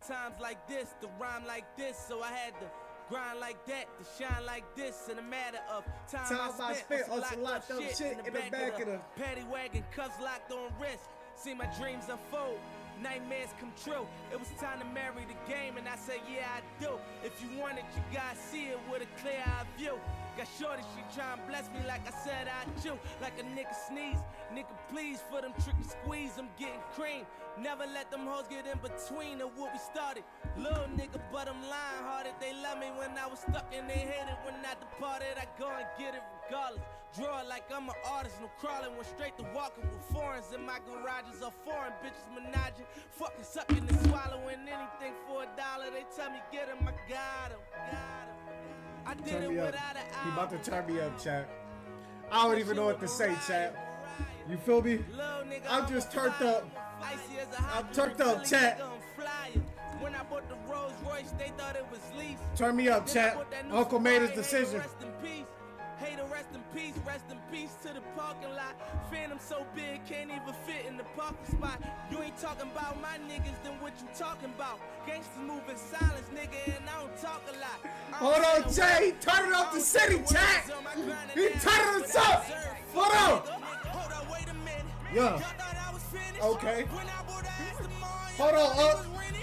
times like this, to rhyme like this, so I had to grind like that, to shine like this. In a matter of time I spent on some locked up shit in the back of the paddy wagon, cuffs locked on wrist. See my dreams unfold, nightmares come true. It was time to marry the game, and I said, yeah, I do. If you want it, you gotta see it with a clear eye view. Got shorty, she tryna bless me like I said I do. Like a nigga sneeze, nigga please for them tricky squeeze, I'm getting cream. Never let them hoes get in between of what we started. Little nigga, but I'm lying hearted. They love me when I was stuck and they hated when I departed. I go and get it regardless. Draw it like I'm an artist, no crawling. Went straight to walking with foreigns in my garages. Are foreign bitches menaging, fucking sucking and swallowing anything for $1. They tell me get him, I got him. I did it without an eye. He about to turn me up, chat. I don't even know what to say, chat. You feel me? I'm just turned up. I'm turned up, chat. When I bought the Rolls Royce, they thought it was lease. Turn me up, chat. Uncle made his decision. Rest in peace. Hater, rest in peace to the parking lot. Phantom so big, can't even fit in the parking spot. You ain't talking about my niggas, then what you talking about? Gangsters moving silence, nigga, and I don't talk a lot. Hold on, Jay. Turn it up the city, chat. He turned us up. Hold on. Hold on, wait a minute. Yeah. Okay. Hold on,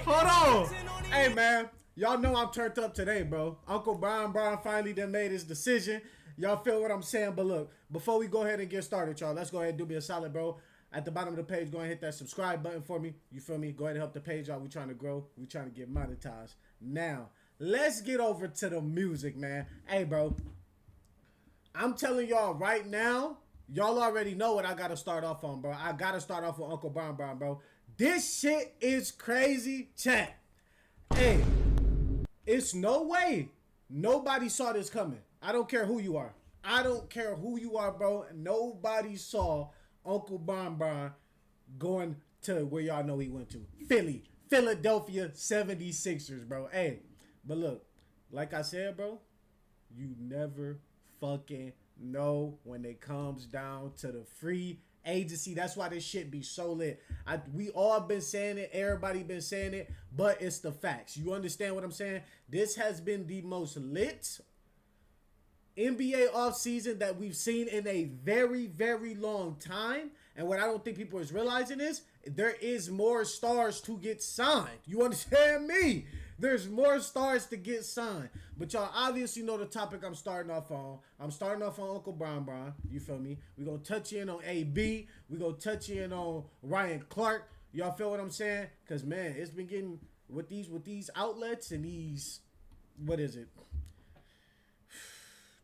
hold on. Hey, man. Y'all know I'm turned up today, bro. Uncle Brown finally done made his decision. Y'all feel what I'm saying? But look, before we go ahead and get started, y'all, let's go ahead and do me a solid, bro. At the bottom of the page, go ahead and hit that subscribe button for me. You feel me? Go ahead and help the page out. We trying to grow. We trying to get monetized. Now, let's get over to the music, man. Hey, bro. I'm telling y'all right now, y'all already know what I got to start off on, bro. I got to start off with Uncle Brown, bro. This shit is crazy, chat. Hey, it's no way nobody saw this coming. I don't care who you are. I don't care who you are, bro. Nobody saw Uncle Brown going to where y'all know he went to. Philadelphia 76ers, bro. Hey, but look, like I said, bro, you never fucking know when it comes down to the free agency. That's why this shit be so lit. We all been saying it. Everybody been saying it, but it's the facts. You understand what I'm saying? This has been the most lit NBA offseason that we've seen in a very, very long time. And what I don't think people is realizing is there is more stars to get signed. You understand me? There's more stars to get signed. But y'all obviously know the topic I'm starting off on. I'm starting off on Uncle Brown. You feel me? We're going to touch in on AB. We're going to touch in on Ryan Clark. Y'all feel what I'm saying? Because, man, it's been getting with these outlets and these, what is it?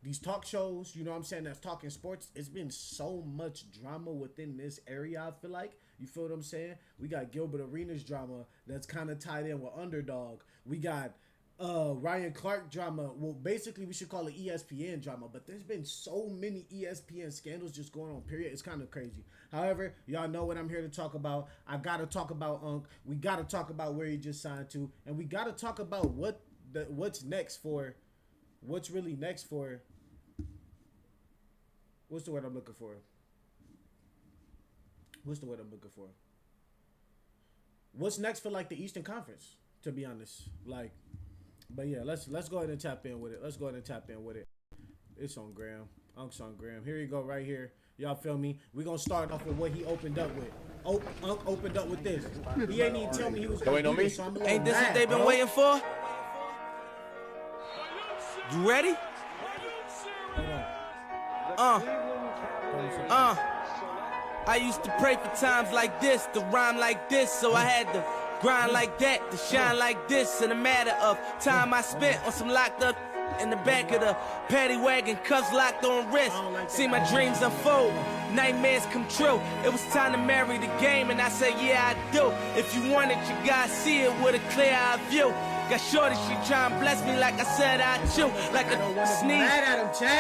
These talk shows, you know what I'm saying, that's talking sports. It's been so much drama within this area, I feel like. You feel what I'm saying? We got Gilbert Arenas drama that's kind of tied in with Underdog. We got Ryan Clark drama. Well, basically, we should call it ESPN drama. But there's been so many ESPN scandals just going on, period. It's kind of crazy. However, y'all know what I'm here to talk about. I got to talk about Unc. We got to talk about where he just signed to. And we got to talk about what's next for, what's really next for. What's the word I'm looking for? What's next for like the Eastern Conference, to be honest. Like, but yeah, let's go ahead and tap in with it. It's on Graham. Unc's on Graham. Here you go, right here. Y'all feel me? We're gonna start off with what he opened up with. Unc opened up with this. He ain't even tell me he was gonna do this, so I'm ain't this what they've been waiting for? You ready? I used to pray for times like this, to rhyme like this, so I had to grind like that, to shine like this. In a matter of time I spent on some locked up in the back of the paddy wagon, cuffs locked on wrist. See my dreams unfold, nightmares come true. It was time to marry the game, and I said, yeah, I do. If you want it, you gotta see it with a clear eye view. Got shorty, she tryna bless me like I said I chew. Like a sneeze,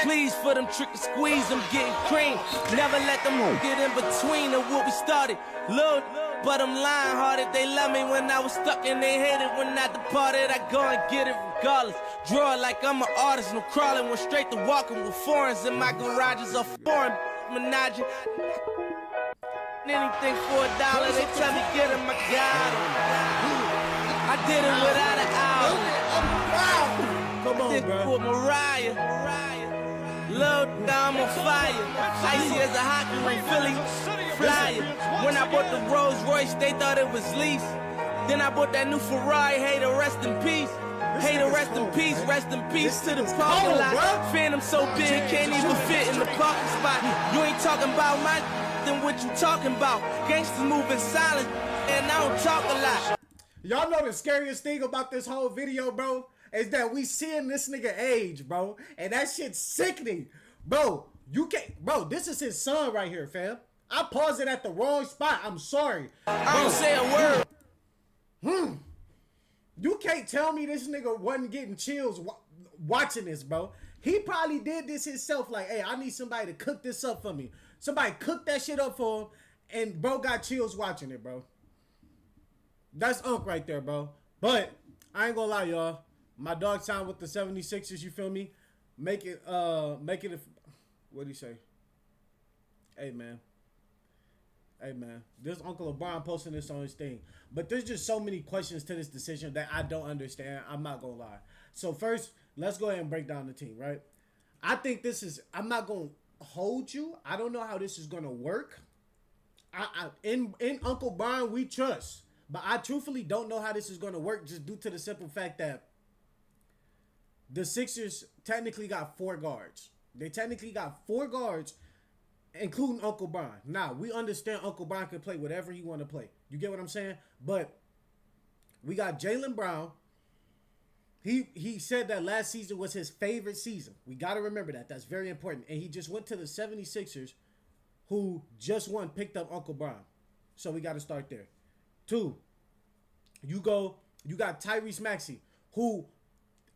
please for them tricky squeeze, I'm getting cream. Never let them get in between of what we started. Little, but I'm lying hearted. They love me when I was stuck and they hated when I departed. I go and get it regardless. Draw it like I'm an artist, no crawling. Went straight to walking with foreigns in my garages. Are foreign menaging anything for $1. They tell me get him, I got him. I did it without an hour. Come on, Did bro. with Mariah. Lil' I'm on fire. Icy as a hockey ring, Philly flyer. When I bought the Rolls Royce, they thought it was lease. Then I bought that new Ferrari, hater, rest in peace. Hater, rest in peace, rest in peace to the parking lot. Phantom so big, can't even fit in the parking spot. You ain't talking about my then what you talking about. Gangsters moving silent, and I don't talk a lot. Y'all know the scariest thing about this whole video, bro, is that we seeing this nigga age, bro. And that shit's sickening. Bro, you can't, bro, this is his son right here, fam. I paused it at the wrong spot. I'm sorry. I don't say a word. You can't tell me this nigga wasn't getting chills watching this, bro. He probably did this himself. Like, hey, I need somebody to cook this up for me. Somebody cooked that shit up for him, and bro got chills watching it, bro. That's Unc right there, bro. But I ain't gonna lie, y'all. My dog signed with the 76ers, you feel me? Make it what do you say? Hey, man. Hey, man. This Uncle LeBron posting this on his thing. But there's just so many questions to this decision that I don't understand. I'm not going to lie. So first, let's go ahead and break down the team, right? I think this is, I'm not going to hold you. I don't know how this is going to work. In Uncle Brian, we trust. But I truthfully don't know how this is going to work just due to the simple fact that the Sixers technically got 4 guards. They technically got 4 guards, including Uncle Brian. Now, we understand Uncle Brian can play whatever he want to play. You get what I'm saying? But we got Jaylen Brown. He said that last season was his favorite season. We got to remember that. That's very important. And he just went to the 76ers, who just picked up Uncle Brian. So we got to start there. 2, you got Tyrese Maxey, who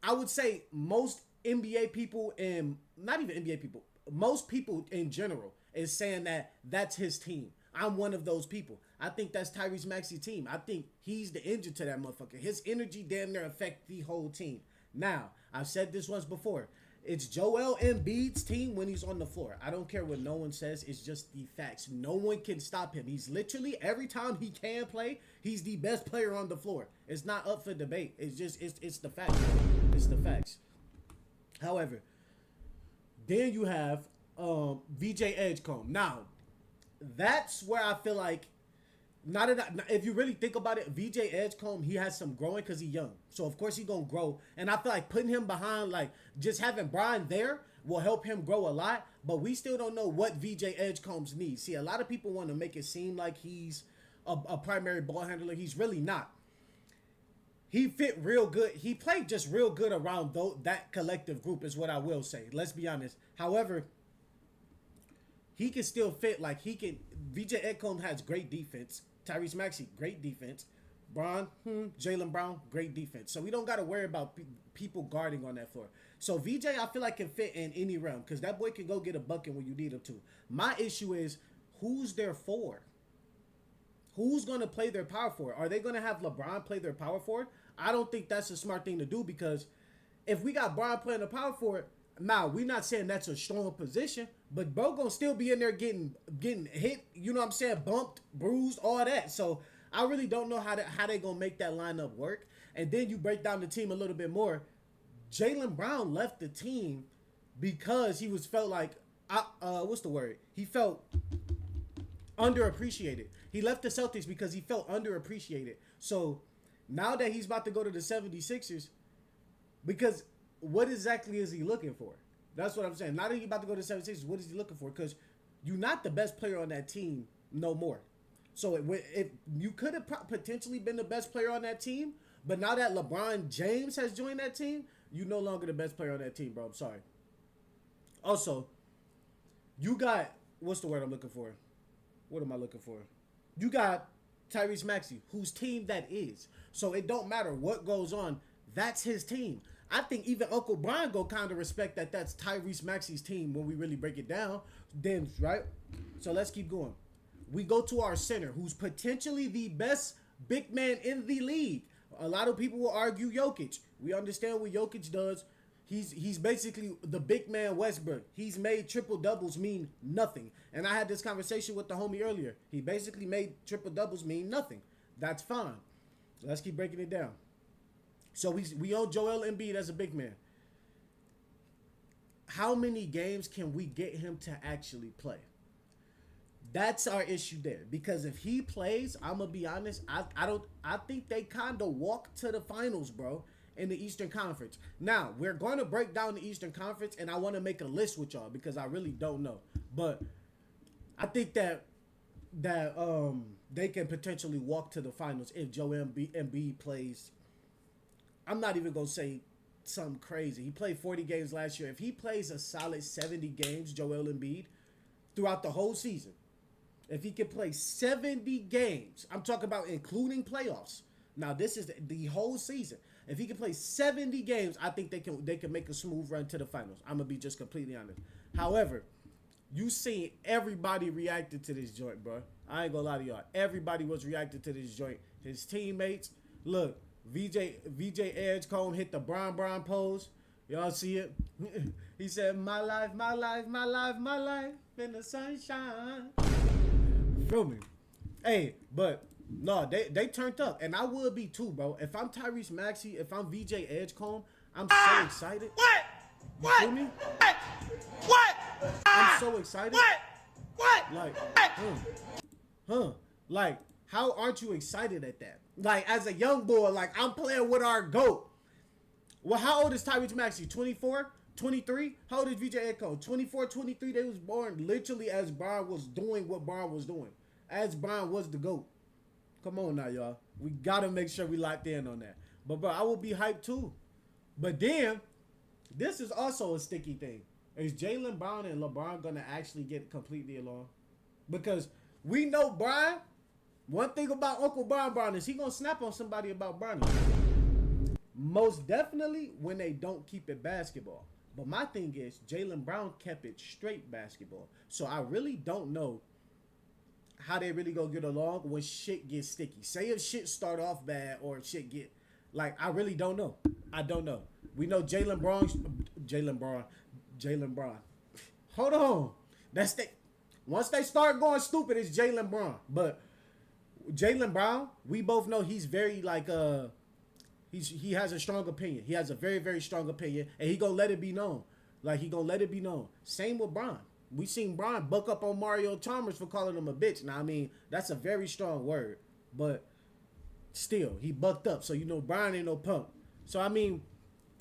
I would say most NBA people and not even NBA people, most people in general is saying that that's his team. I'm one of those people. I think that's Tyrese Maxey's team. I think he's the engine to that motherfucker. His energy damn near affect the whole team. Now, I've said this once before. It's Joel Embiid's team when he's on the floor. I don't care what no one says. It's just the facts. No one can stop him. He's literally, every time he can play, he's the best player on the floor. It's not up for debate. It's just, it's the facts. It's the facts. However, then you have VJ Edgecombe. Now, that's where I feel like, if you really think about it, VJ Edgecombe, he has some growing because he's young. So, of course, he's going to grow. And I feel like putting him behind, like, just having Brian there will help him grow a lot. But we still don't know what VJ Edgecombe's needs. See, a lot of people want to make it seem like he's a primary ball handler. He's really not. He fit real good. He played just real good around that collective group is what I will say. Let's be honest. However, he can still fit. Like, he can. VJ Edgecombe has great defense. Tyrese Maxey, great defense. Jaylen Brown, great defense. So we don't got to worry about people guarding on that floor. So VJ, I feel like can fit in any realm because that boy can go get a bucket when you need him to. My issue is who's their forward? Who's going to play their power forward? Are they going to have LeBron play their power forward? I don't think that's a smart thing to do because if we got Brian playing the power forward, now we're not saying that's a strong position, but bro gonna still be in there getting hit. You know what I'm saying? Bumped, bruised, all that. So I really don't know how they gonna make that lineup work. And then you break down the team a little bit more. Jaylen Brown left the team because he felt like what's the word? He felt underappreciated. He left the Celtics because he felt underappreciated. So now that he's about to go to the 76ers, because what exactly is he looking for? That's what I'm saying. Now that he's about to go to the 76ers, what is he looking for? Because you're not the best player on that team no more. So if you could have potentially been the best player on that team, but now that LeBron James has joined that team, you're no longer the best player on that team, bro. I'm sorry. Also, you got, what's the word I'm looking for? What am I looking for? You got Tyrese Maxey, whose team that is. So it don't matter what goes on. That's his team. I think even Uncle Brian go kind of respect that that's Tyrese Maxey's team when we really break it down. Then, right? So let's keep going. We go to our center, who's potentially the best big man in the league. A lot of people will argue Jokic. We understand what Jokic does. He's basically the big man Westbrook. He's made triple doubles mean nothing. And I had this conversation with the homie earlier. He basically made triple doubles mean nothing. That's fine. Let's keep breaking it down. So we own Joel Embiid as a big man. How many games can we get him to actually play? That's our issue there. Because if he plays, I'm gonna be honest, I think they kind of walk to the finals, bro, in the Eastern Conference. Now, we're going to break down the Eastern Conference, and I want to make a list with y'all because I really don't know. But I think that they can potentially walk to the finals if Joel Embiid plays. I'm not even gonna say something crazy. He played 40 games last year. If he plays a solid 70 games, Joel Embiid, throughout the whole season, if he can play 70 games, I'm talking about including playoffs. Now, this is the whole season. If he can play 70 games, I think they can make a smooth run to the finals. I'm going to be just completely honest. However, you seen everybody reacted to this joint, bro. I ain't going to lie to y'all. Everybody was reacting to this joint. His teammates. Look, VJ Edgecombe hit the Bron pose. Y'all see it? He said, my life, my life, my life, my life in the sunshine. Feel me? Hey, but no, they turned up, and I would be too, bro. If I'm Tyrese Maxey, if I'm VJ Edgecombe, I'm so excited. You feel me? What? I'm so excited. What? Like, like, how aren't you excited at that? Like, as a young boy, like, I'm playing with our GOAT. Well, how old is Tyrese Maxey? 24? 23? How old is VJ Edgecombe? 24, 23? They was born literally as Brian was doing what Brian was doing. As Brian was the GOAT. Come on now, y'all. We got to make sure we locked in on that. But, bro, I will be hyped too. But then, this is also a sticky thing. Is Jaylen Brown and LeBron going to actually get completely along? Because we know Brian, one thing about Uncle Brown is he going to snap on somebody about Bronny. Most definitely when they don't keep it basketball. But my thing is, Jaylen Brown kept it straight basketball. So I really don't know how they really gonna get along when shit gets sticky. Say if shit start off bad or if shit get, like, I really don't know. I don't know. We know Jaylen Brown. Hold on. That's the, once they start going stupid, it's Jaylen Brown. But Jaylen Brown, we both know he's very, like, he has a strong opinion. He has a very, very strong opinion, and he gonna let it be known. Like, he gonna let it be known. Same with Brian. We seen Brian buck up on Mario Chalmers for calling him a bitch. Now, I mean, that's a very strong word, but still, he bucked up. So, you know, Brian ain't no punk. So, I mean,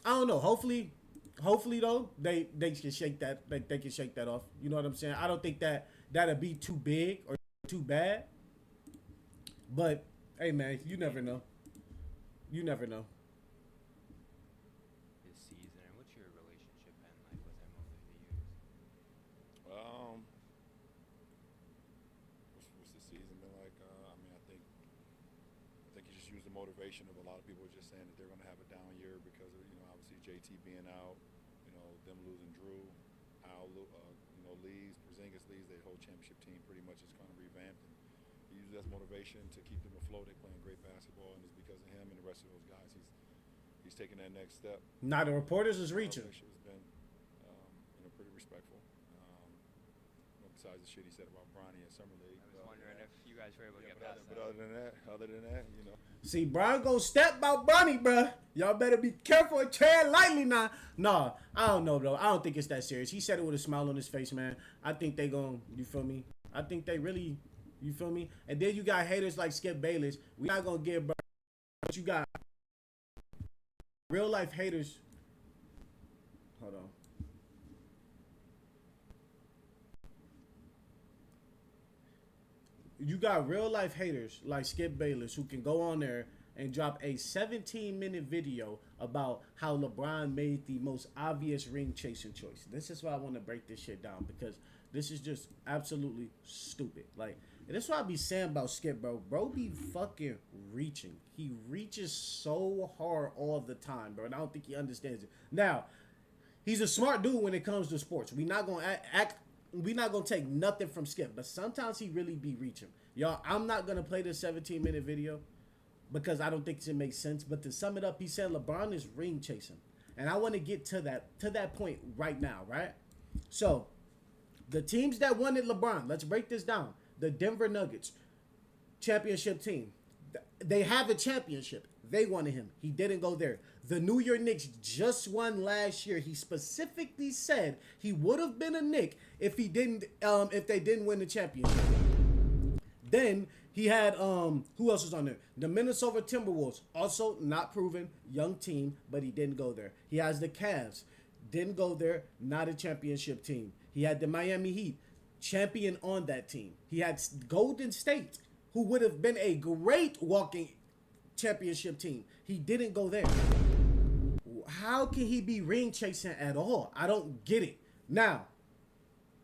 I don't know. Hopefully though, they can shake that. They can shake that off. You know what I'm saying? I don't think that'll be too big or too bad. But hey, man, you never know. You never know. This season, and what's your relationship been like with him over the years? What's the season been like? I mean, I think you just use the motivation of a lot of people just saying that they're going to have a down year because of, you know, obviously JT being out, you know, them losing Drew, Al, you know, leaves, Porzingis leaves, their whole championship team pretty much is kind of revamped. And he uses that motivation to keep them afloat. They're playing great basketball, and it's because of him and the rest of those guys. He's taking that next step. Now the reporters is reaching. Has been, you know, pretty respectful. You know, besides the shit he said about Bronny and Summer League. I was wondering if you guys were able to get past that. But other than that, you know. See, Brian gonna step about Bronny, bruh. Y'all better be careful and tread lightly now. Nah, I don't know, though. I don't think it's that serious. He said it with a smile on his face, man. I think they gonna, you feel me? I think they really, you feel me? And then you got haters like Skip Bayless. We not gonna give, bro. But you got real life haters. Hold on. You got real life haters like Skip Bayless who can go on there and drop a 17-minute video about how LeBron made the most obvious ring chasing choice. This is why I want to break this shit down, because this is just absolutely stupid. Like, and that's what I be saying about Skip, bro. Bro be fucking reaching. He reaches so hard all the time, bro, and I don't think he understands it. Now, he's a smart dude when it comes to sports. We not gonna take nothing from Skip, but sometimes he really be reaching. Y'all, I'm not gonna play this 17-minute video because I don't think it makes sense. But to sum it up, he said LeBron is ring chasing, and I want to get to that point right now, right? So, the teams that wanted LeBron, let's break this down. The Denver Nuggets, championship team. They have a championship. They wanted him. He didn't go there. The New York Knicks just won last year. He specifically said he would have been a Knick if he didn't if they didn't win the championship. Then he had who else was on there? The Minnesota Timberwolves, also not proven, young team, but he didn't go there. He has the Cavs, didn't go there, not a championship team. He had the Miami Heat, champion on that team. He had Golden State, who would have been a great walking championship team. He didn't go there. How can he be ring chasing at all? I don't get it. Now,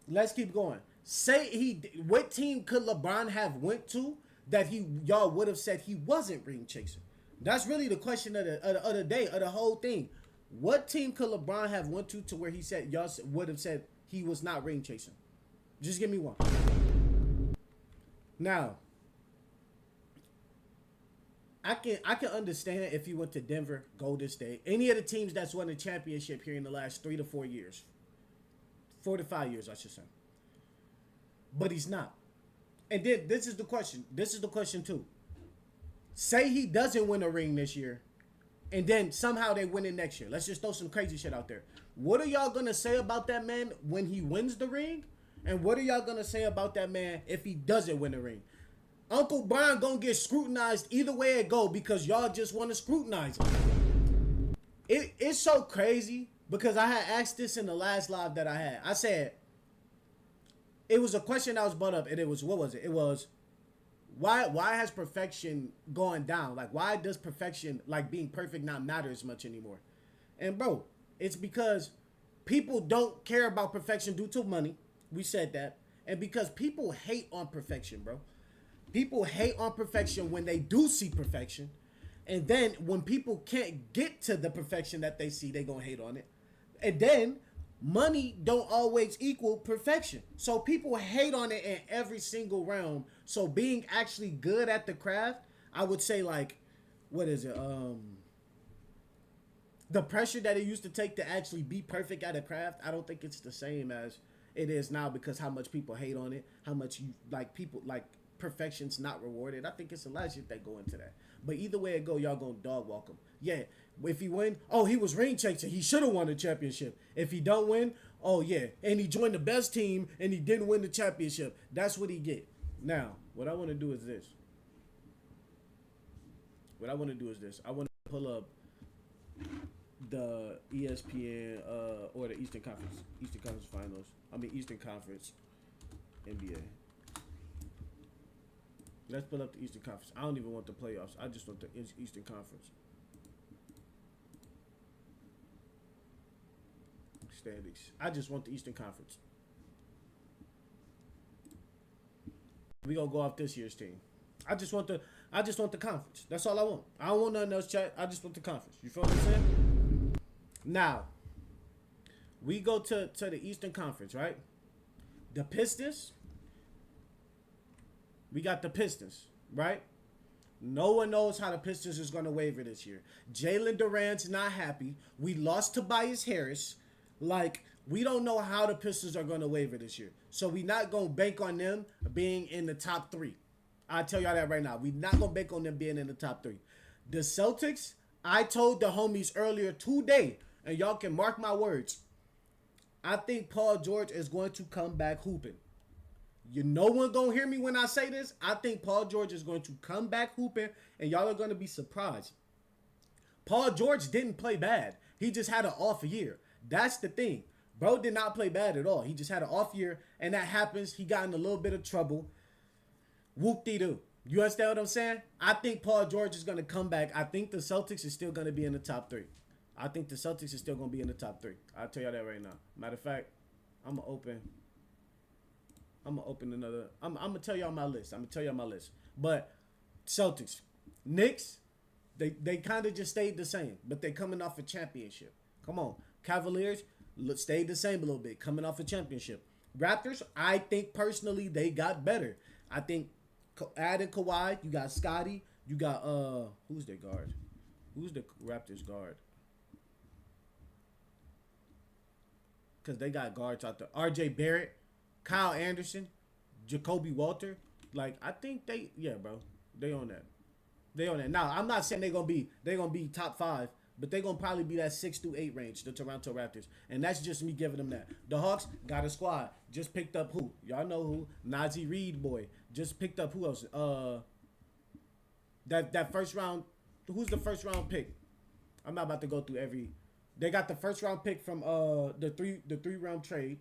let's keep going. Say what team could LeBron have went to that y'all would have said he wasn't ring chasing? That's really the question of the day, of the whole thing. What team could LeBron have went to where he said y'all would have said he was not ring chasing? Just give me one. Now, I can understand if he went to Denver, Golden State, any of the teams that's won a championship here in the last 3 to 4 years. 4 to 5 years, I should say. But he's not. And then this is the question. This is the question too. Say he doesn't win a ring this year, and then somehow they win it next year. Let's just throw some crazy shit out there. What are y'all gonna say about that man when he wins the ring? And what are y'all gonna say about that man if he doesn't win the ring? Uncle Brian gonna get scrutinized either way it go because y'all just want to scrutinize him. It's so crazy because I had asked this in the last live that I had. I said, it was a question that was brought up, and it was, what was it? It was, why has perfection gone down? Like, why does perfection, like being perfect, not matter as much anymore? And bro, it's because people don't care about perfection due to money. We said that. And because people hate on perfection, bro. People hate on perfection when they do see perfection. And then when people can't get to the perfection that they see, they gonna hate on it. And then money don't always equal perfection. So people hate on it in every single realm. So being actually good at the craft, I would say, like, what is it? The pressure that it used to take to actually be perfect at a craft, I don't think it's the same as it is now because how much people hate on it, how much you like people like perfection's not rewarded. I think it's a lot of shit that go into that. But either way it go, y'all gonna dog walk him. Yeah, if he win, oh, he was ring chasing. He should have won the championship. If he don't win, oh yeah, and he joined the best team and he didn't win the championship. That's what he get. Now, what I want to do is this. I want to pull up the ESPN or the Eastern Conference Finals. Eastern Conference NBA. Let's pull up the Eastern Conference. I don't even want the playoffs. I just want the Eastern Conference standings. I just want the Eastern Conference. We gonna go off this year's team. I just want the conference. That's all I want. I don't want nothing else, chat. I just want the conference. You feel what I'm saying? Now, we go to the Eastern Conference, right? The Pistons. We got the Pistons, right? No one knows how the Pistons is going to waver this year. Jalen Durant's not happy. We lost Tobias Harris. Like, we don't know how the Pistons are going to waver this year. So we not going to bank on them being in the top 3. I tell y'all that right now. We not going to bank on them being in the top 3. The Celtics, I told the homies earlier today, and y'all can mark my words, I think Paul George is going to come back hooping. No one gonna hear me when I say this. I think Paul George is going to come back hooping, and y'all are gonna be surprised. Paul George didn't play bad. He just had an off year. That's the thing. Bro did not play bad at all. He just had an off year, and that happens. He got in a little bit of trouble. Whoop-de-doo. You understand what I'm saying? I think Paul George is gonna come back. I think the Celtics is still gonna be in the top 3. I think the Celtics is still gonna be in the top 3. I'll tell y'all that right now. Matter of fact, I'm gonna open another. I'm gonna tell y'all my list. But Celtics, Knicks, they kind of just stayed the same, but they coming off a championship. Come on, Cavaliers stayed the same a little bit, coming off a championship. Raptors, I think personally they got better. I think adding Kawhi, you got Scotty, you got who's their guard? Who's the Raptors guard? Because they got guards out there. R.J. Barrett, Kyle Anderson, Jacoby Walter. Like, I think they on that. They on that. Now, I'm not saying they're gonna be top 5, but they're gonna probably be that 6 through 8 range, the Toronto Raptors. And that's just me giving them that. The Hawks got a squad. Just picked up who? Y'all know who? Nazi Reed boy. Just picked up who else? That first round. Who's the first round pick? I'm not about to go through every. They got the first round pick from the three round trade.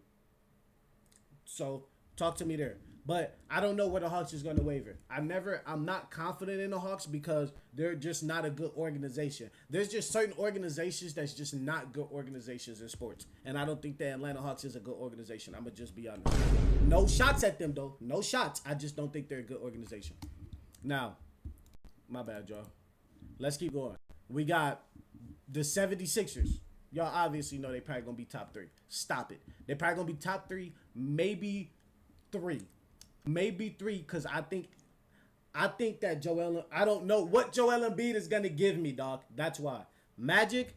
So talk to me there. But I don't know where the Hawks is gonna waver. I'm not confident in the Hawks because they're just not a good organization. There's just certain organizations that's just not good organizations in sports. And I don't think the Atlanta Hawks is a good organization. I'm gonna just be honest. No shots at them though. No shots. I just don't think they're a good organization. Now, my bad, y'all. Let's keep going. We got the 76ers. Y'all obviously know they probably gonna be top 3. Stop it. They're probably gonna be top 3, maybe 3. Maybe 3, because I think that I don't know what Joel Embiid is gonna give me, dog. That's why. Magic,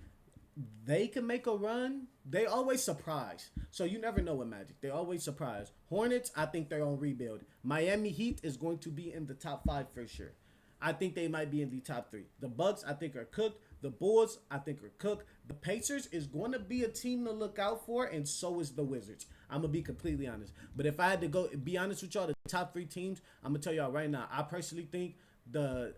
they can make a run. They always surprise. So you never know with Magic. They always surprise. Hornets, I think they're on rebuild. Miami Heat is going to be in the top 5 for sure. I think they might be in the top 3. The Bucks, I think, are cooked. The Bulls, I think, are cooked. The Pacers is going to be a team to look out for, and so is the Wizards. I'm going to be completely honest. But if I had to go be honest with y'all, the top 3 teams, I'm going to tell y'all right now, I personally think the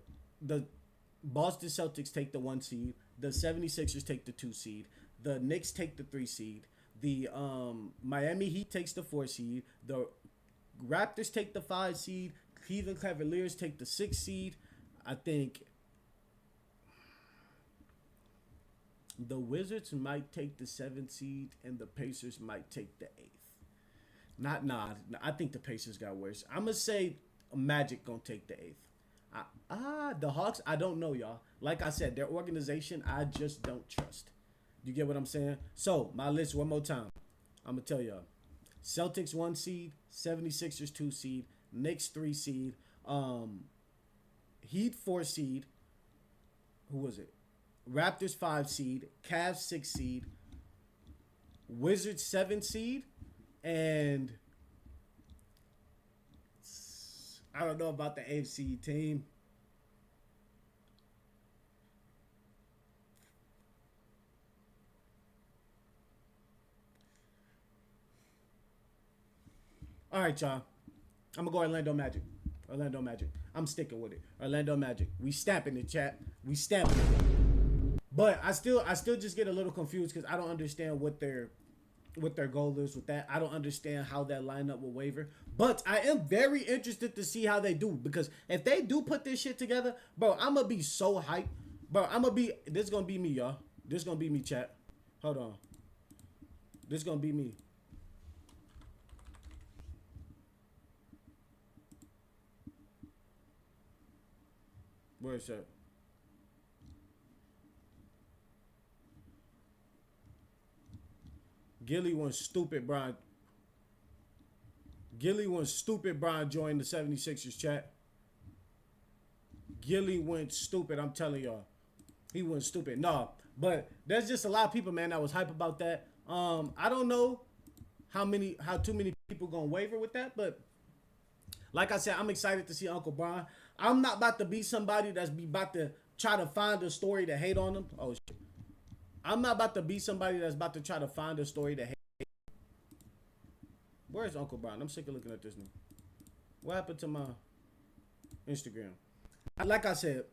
Boston Celtics take the 1 seed. The 76ers take the 2 seed. The Knicks take the 3 seed. The Miami Heat takes the 4 seed. The Raptors take the 5 seed. Cleveland Cavaliers take the 6 seed. I think the Wizards might take the 7th seed, and the Pacers might take the 8th. I think the Pacers got worse. I'm going to say Magic going to take the 8th. The Hawks, I don't know, y'all. Like I said, their organization, I just don't trust. You get what I'm saying? So, my list one more time. I'm going to tell y'all. Celtics 1 seed, 76ers 2 seed, Knicks 3 seed, Heat 4 seed. Who was it? Raptors 5 seed, Cavs 6 seed, Wizards 7 seed, and I don't know about the AFC team. All right, y'all. I'm gonna go Orlando Magic. Orlando Magic. I'm sticking with it. Orlando Magic. We stamping it, chat. We stamping it. But I still just get a little confused because I don't understand what their goal is with that. I don't understand how that lineup will waver. But I am very interested to see how they do, because if they do put this shit together, bro, I'm gonna be so hyped. Bro, this gonna be me, y'all. This gonna be me, chat. Hold on. This gonna be me. Where is that? Gilly went stupid, Brian. Gilly went stupid, Brian joined the 76ers chat. Gilly went stupid, I'm telling y'all. He went stupid. No, but there's just a lot of people, man, that was hype about that. I don't know how too many people gonna waver with that, but like I said, I'm excited to see Uncle Brian. I'm not about to be somebody that's about to try to find a story to hate on him. Oh, shit. I'm not about to be somebody that's about to try to find a story to hate. Where's Uncle Brian? I'm sick of looking at this now. What happened to my Instagram? Like I said,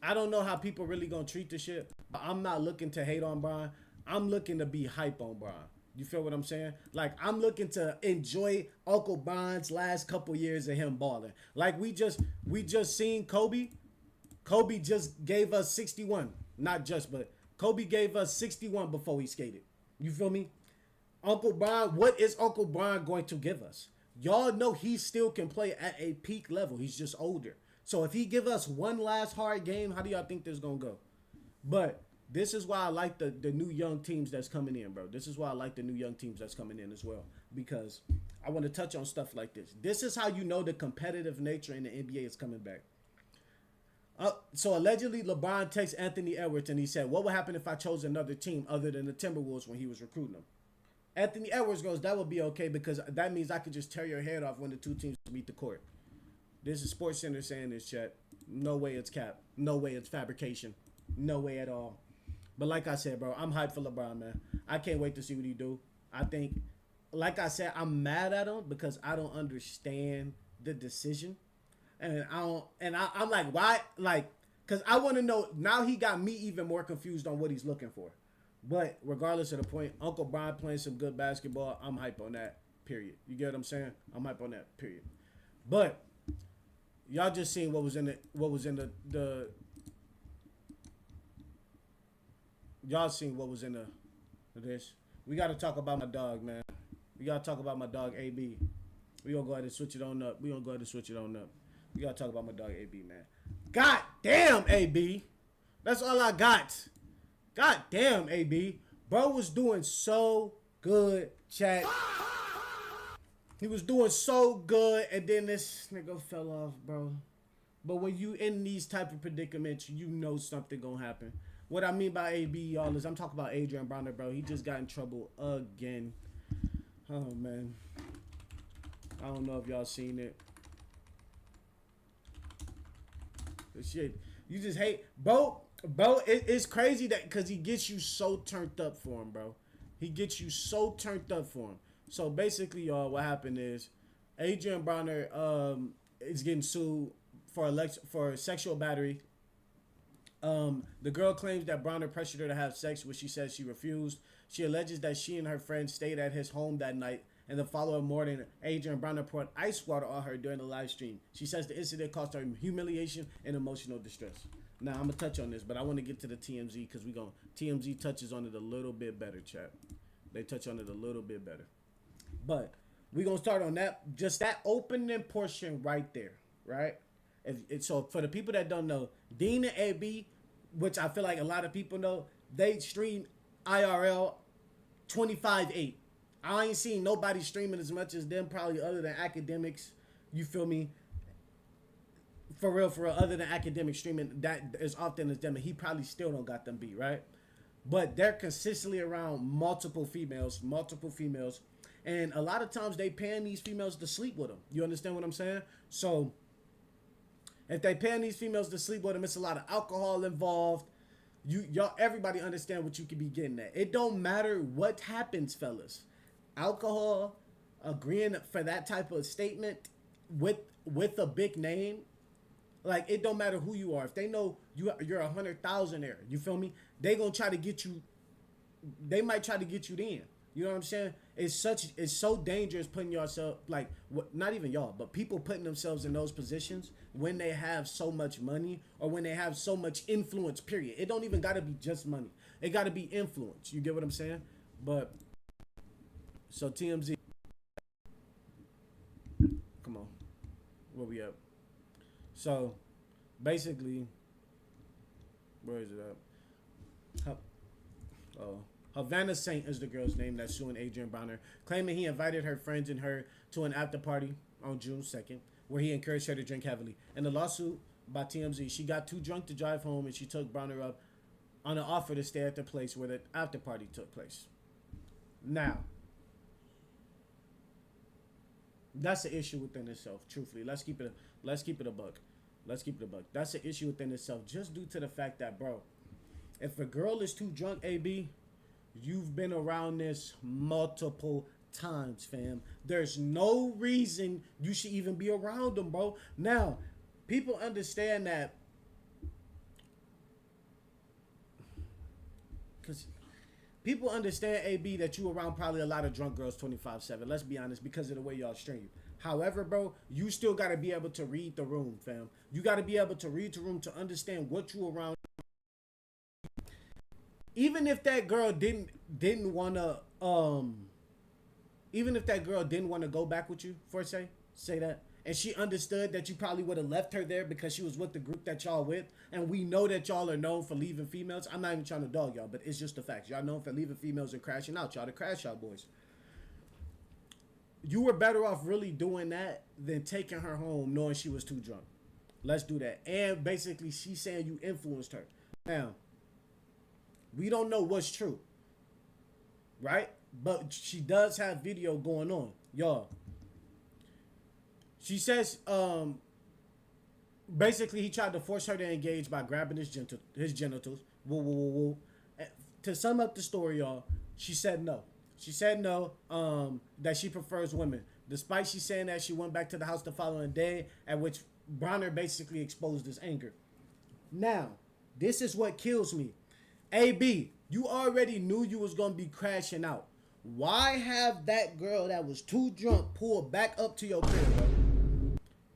I don't know how people really gonna treat this shit. I'm not looking to hate on Brian. I'm looking to be hype on Brian. You feel what I'm saying? Like, I'm looking to enjoy Uncle Brian's last couple years of him balling. Like, we just seen Kobe. Kobe just gave us 61. Not just, but Kobe gave us 61 before he skated. You feel me? Uncle Brian, what is Uncle Brian going to give us? Y'all know he still can play at a peak level. He's just older. So if he give us one last hard game, how do y'all think this is going to go? But this is why I like the new young teams that's coming in, bro. This is why I like the new young teams that's coming in as well, because I want to touch on stuff like this. This is how you know the competitive nature in the NBA is coming back. So allegedly, LeBron texts Anthony Edwards and he said, what would happen if I chose another team other than the Timberwolves when he was recruiting them? Anthony Edwards goes, that would be okay, because that means I could just tear your head off when the two teams meet the court. This is SportsCenter saying this, chat. No way it's cap. No way it's fabrication. No way at all. But like I said, bro, I'm hyped for LeBron, man. I can't wait to see what he do. I think, like I said, I'm mad at him because I don't understand the decision. And I'm like, why? Like, because I want to know. Now he got me even more confused on what he's looking for. But regardless of the point, Uncle Brian playing some good basketball. I'm hype on that, period. You get what I'm saying? I'm hype on that, period. But y'all just seen what was in the y'all seen what was in this. We got to talk about my dog, man. We got to talk about my dog, AB. We going to go ahead and switch it on up. We got to talk about my dog, AB, man. God damn, AB. That's all I got. God damn, AB. Bro was doing so good, chat. He was doing so good, and then this nigga fell off, bro. But when you in these type of predicaments, you know something gonna happen. What I mean by AB, y'all, is I'm talking about Adrien Broner, bro. He just got in trouble again. Oh, man. I don't know if y'all seen it. This shit, you just hate. Bro, it's crazy that because he gets you so turned up for him, bro. He gets you so turned up for him. So basically, y'all, what happened is Adrien Broner is getting sued for sexual battery. The girl claims that Broner pressured her to have sex, which she says she refused. She alleges that she and her friend stayed at his home that night, and the following morning, Adrien Broner poured ice water on her during the live stream. She says the incident caused her humiliation and emotional distress. Now, I'm going to touch on this, but I want to get to the TMZ because TMZ touches on it a little bit better, chat. They touch on it a little bit better. But we're going to start on that, just that opening portion right there, right? So for the people that don't know, Dean and AB, which I feel like a lot of people know, they stream IRL 25/8. I ain't seen nobody streaming as much as them, probably other than academics. You feel me? For real, other than academic streaming, that as often as them, and he probably still don't got them beat, right? But they're consistently around multiple females, and a lot of times they paying these females to sleep with them. You understand what I'm saying? So if they paying these females to sleep with them, it's a lot of alcohol involved. Y'all, everybody understand what you could be getting at. It don't matter what happens, fellas. Alcohol, agreeing for that type of statement with a big name, like it don't matter who you are. If they know you're 100,000-aire, you feel me? They gonna try to get you. They might try to get you in. You know what I'm saying? It's so dangerous putting yourself, like, not even y'all, but people putting themselves in those positions when they have so much money or when they have so much influence, period. It don't even got to be just money. It got to be influence. You get what I'm saying? But, so TMZ. Come on. Where we at? So, basically, where is it at? Havana Saint is the girl's name that's suing Adrien Broner, claiming he invited her friends and her to an after party on June 2nd, where he encouraged her to drink heavily. In the lawsuit by TMZ, she got too drunk to drive home, and she took Broner up on an offer to stay at the place where the after party took place. Now, that's an issue within itself. Truthfully, let's keep it a buck. That's an issue within itself, just due to the fact that, bro, if a girl is too drunk, AB, you've been around this multiple times, fam. There's no reason you should even be around them, bro. Now, people understand that, because people understand, AB, that you around probably a lot of drunk girls 25/7. Let's be honest, because of the way y'all stream. However, bro, you still got to be able to read the room, fam. You got to be able to read the room to understand what you around. Even if that girl didn't want to go back with you, for say that, and she understood that you probably would have left her there because she was with the group that y'all with, and we know that y'all are known for leaving females. I'm not even trying to dog y'all, but it's just the facts. Y'all known for leaving females and crashing out. Y'all the crash out boys. You were better off really doing that than taking her home knowing she was too drunk. Let's do that. And basically, she's saying you influenced her. Now, we don't know what's true, right? But she does have video going on, y'all. She says, Basically, he tried to force her to engage by grabbing his genitals. Woo, woo, woo, woo. To sum up the story, y'all, she said no. She said no, that she prefers women. Despite she saying that, she went back to the house the following day, at which Broner basically exposed his anger. Now, this is what kills me. AB, you already knew you was going to be crashing out. Why have that girl that was too drunk pull back up to your crib, bro?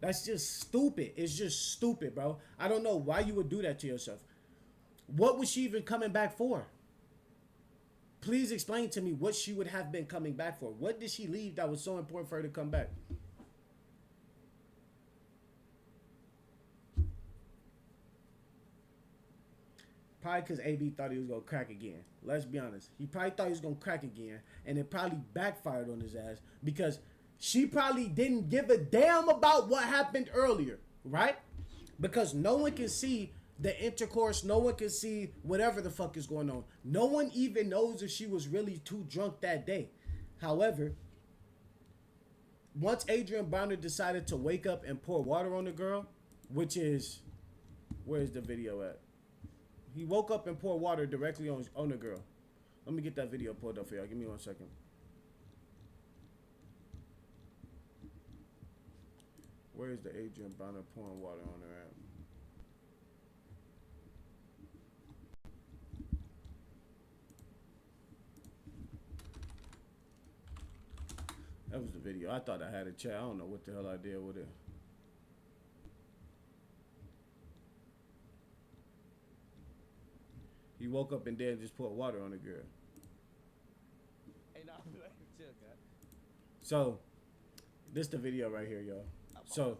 That's just stupid. It's just stupid, bro. I don't know why you would do that to yourself. What was she even coming back for? Please explain to me what she would have been coming back for. What did she leave that was so important for her to come back? Probably because AB thought he was going to crack again. Let's be honest. He probably thought he was going to crack again. And it probably backfired on his ass. Because she probably didn't give a damn about what happened earlier. Right? Because no one can see the intercourse. No one can see whatever the fuck is going on. No one even knows if she was really too drunk that day. However, once Adrien Broner decided to wake up and pour water on the girl, which is... Where's the video at? He woke up and poured water directly on the girl. Let me get that video pulled up for y'all. Give me 1 second. Where's the Adrien Broner pouring water on her at? That was the video. I thought I had a chat. I don't know what the hell I did with it. He woke up and then just poured water on the girl. Hey, nah, chill, God. So, this the video right here, y'all. So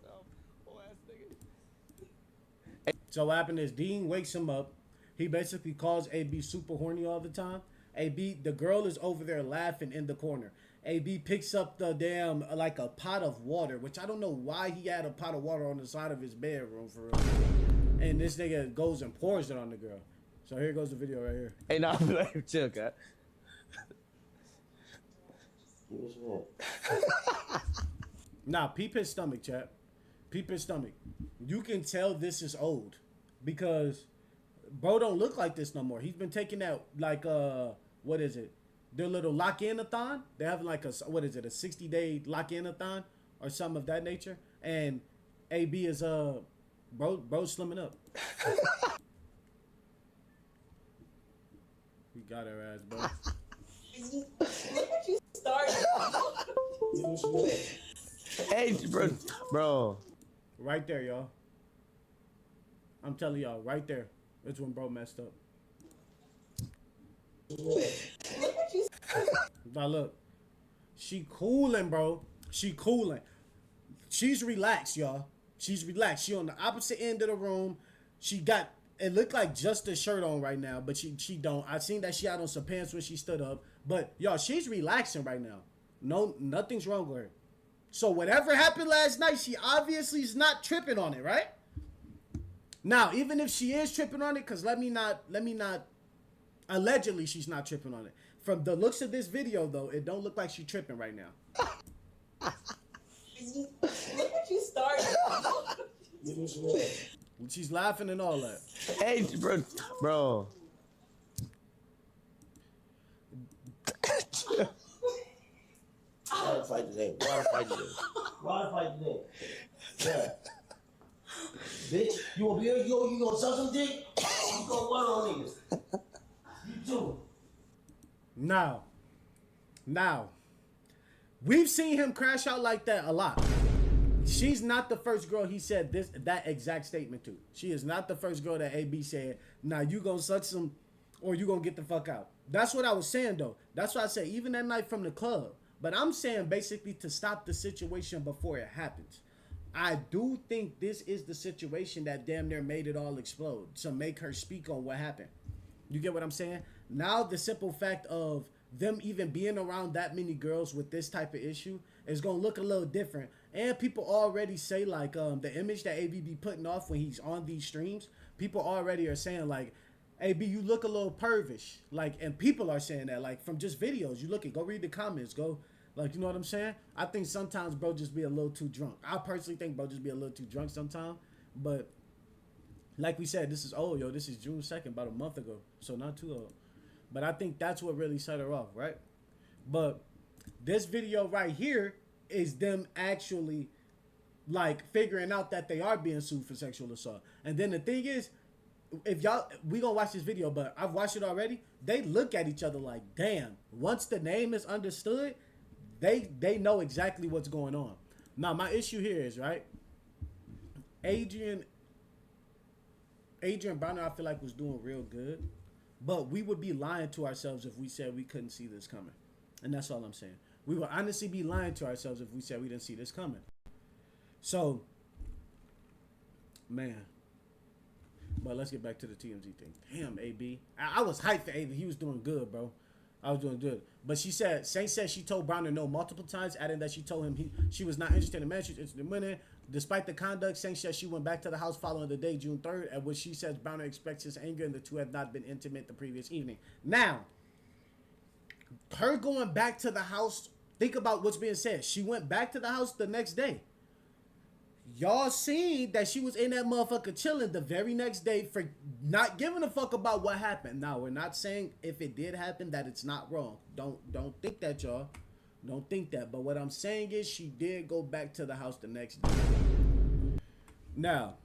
what happened is Dean wakes him up. He basically calls AB super horny all the time. AB, the girl is over there laughing in the corner. AB picks up the damn, like a pot of water, which I don't know why he had a pot of water on the side of his bedroom for real. And this nigga goes and pours it on the girl. So here goes the video right here. Hey, nah, chill, God. Nah, peep his stomach, chap. Peep his stomach. You can tell this is old because bro don't look like this no more. He's been taking that, like, what is it? Their little lock-in-a-thon. They have like a, what is it, a 60-day lock-in-a-thon or something of that nature. And AB is, bro slimming up. We got her ass, bro. You started. Hey, bro. Right there, y'all. I'm telling y'all, right there. That's when bro messed up. Now look, she cooling, bro. She cooling. She's relaxed, y'all. She's relaxed. She on the opposite end of the room. She got, it looked like just a shirt on right now, but she don't. I seen that she had on some pants when she stood up. But y'all, she's relaxing right now. No, nothing's wrong with her. So whatever happened last night, she obviously is not tripping on it, right? Now, even if she is tripping on it, because let me not, allegedly she's not tripping on it. From the looks of this video, though, it don't look like she's tripping right now. Look what you started. She's laughing and all that. Hey, bro. Water fight today. Water fight today. Yeah. Bitch, you gonna be here? You gonna suck some dick? You gonna water on niggas. You too. Now, we've seen him crash out like that a lot. She's not the first girl he said that exact statement to. She is not the first girl that AB said, nah, you gonna suck some or you gonna get the fuck out. That's what I was saying, though. That's why I say even that night from the club. But I'm saying basically to stop the situation before it happens. I do think this is the situation that damn near made it all explode. To make her speak on what happened. You get what I'm saying? Now the simple fact of them even being around that many girls with this type of issue is going to look a little different. And people already say like the image that AB be putting off when he's on these streams. People already are saying like, AB, you look a little pervish. Like, and people are saying that like from just videos. You look at, go read the comments. Go. Like, you know what I'm saying? I think sometimes bro just be a little too drunk. I personally think bro just be a little too drunk sometimes. But like we said, this is old, yo. This is June 2nd, about a month ago. So not too old. But I think that's what really set her off, right? But this video right here is them actually like figuring out that they are being sued for sexual assault. And then the thing is, if y'all, we gonna watch this video, but I've watched it already. They look at each other like, damn, once the name is understood, they know exactly what's going on. Now, my issue here is, right, Adrien Broner, I feel like, was doing real good, but we would be lying to ourselves if we said we couldn't see this coming. And that's all I'm saying. We would honestly be lying to ourselves if we said we didn't see this coming. So, man. But let's get back to the TMZ thing. Damn, AB. I was hyped for AB. He was doing good, bro. I was doing good. But she said, Saint said she told Broner no multiple times, adding that she told him she was not interested in marriage, she was interested in winning. Despite the conduct, Saint said she went back to the house following the day, June 3rd, at which she says Broner expects his anger and the two have not been intimate the previous evening. Now, her going back to the house, think about what's being said. She went back to the house the next day. Y'all seen that she was in that motherfucker chilling the very next day for not giving a fuck about what happened. Now, we're not saying if it did happen that it's not wrong. Don't think that, y'all. Don't think that. But what I'm saying is she did go back to the house the next day. Now,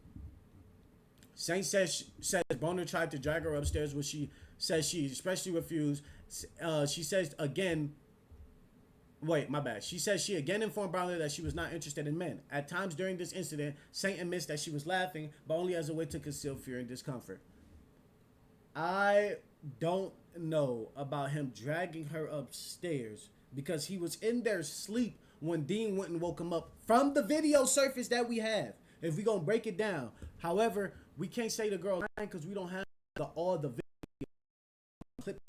Saint says Broner tried to drag her upstairs, which she says she especially refused. She says again... Wait, my bad. She says she again informed Broner that she was not interested in men. At times during this incident, Saint admits that she was laughing, but only as a way to conceal fear and discomfort. I don't know about him dragging her upstairs because he was in there asleep when Dean went and woke him up from the video surface that we have. If we gonna break it down. However, we can't say the girl because we don't have all the video clips.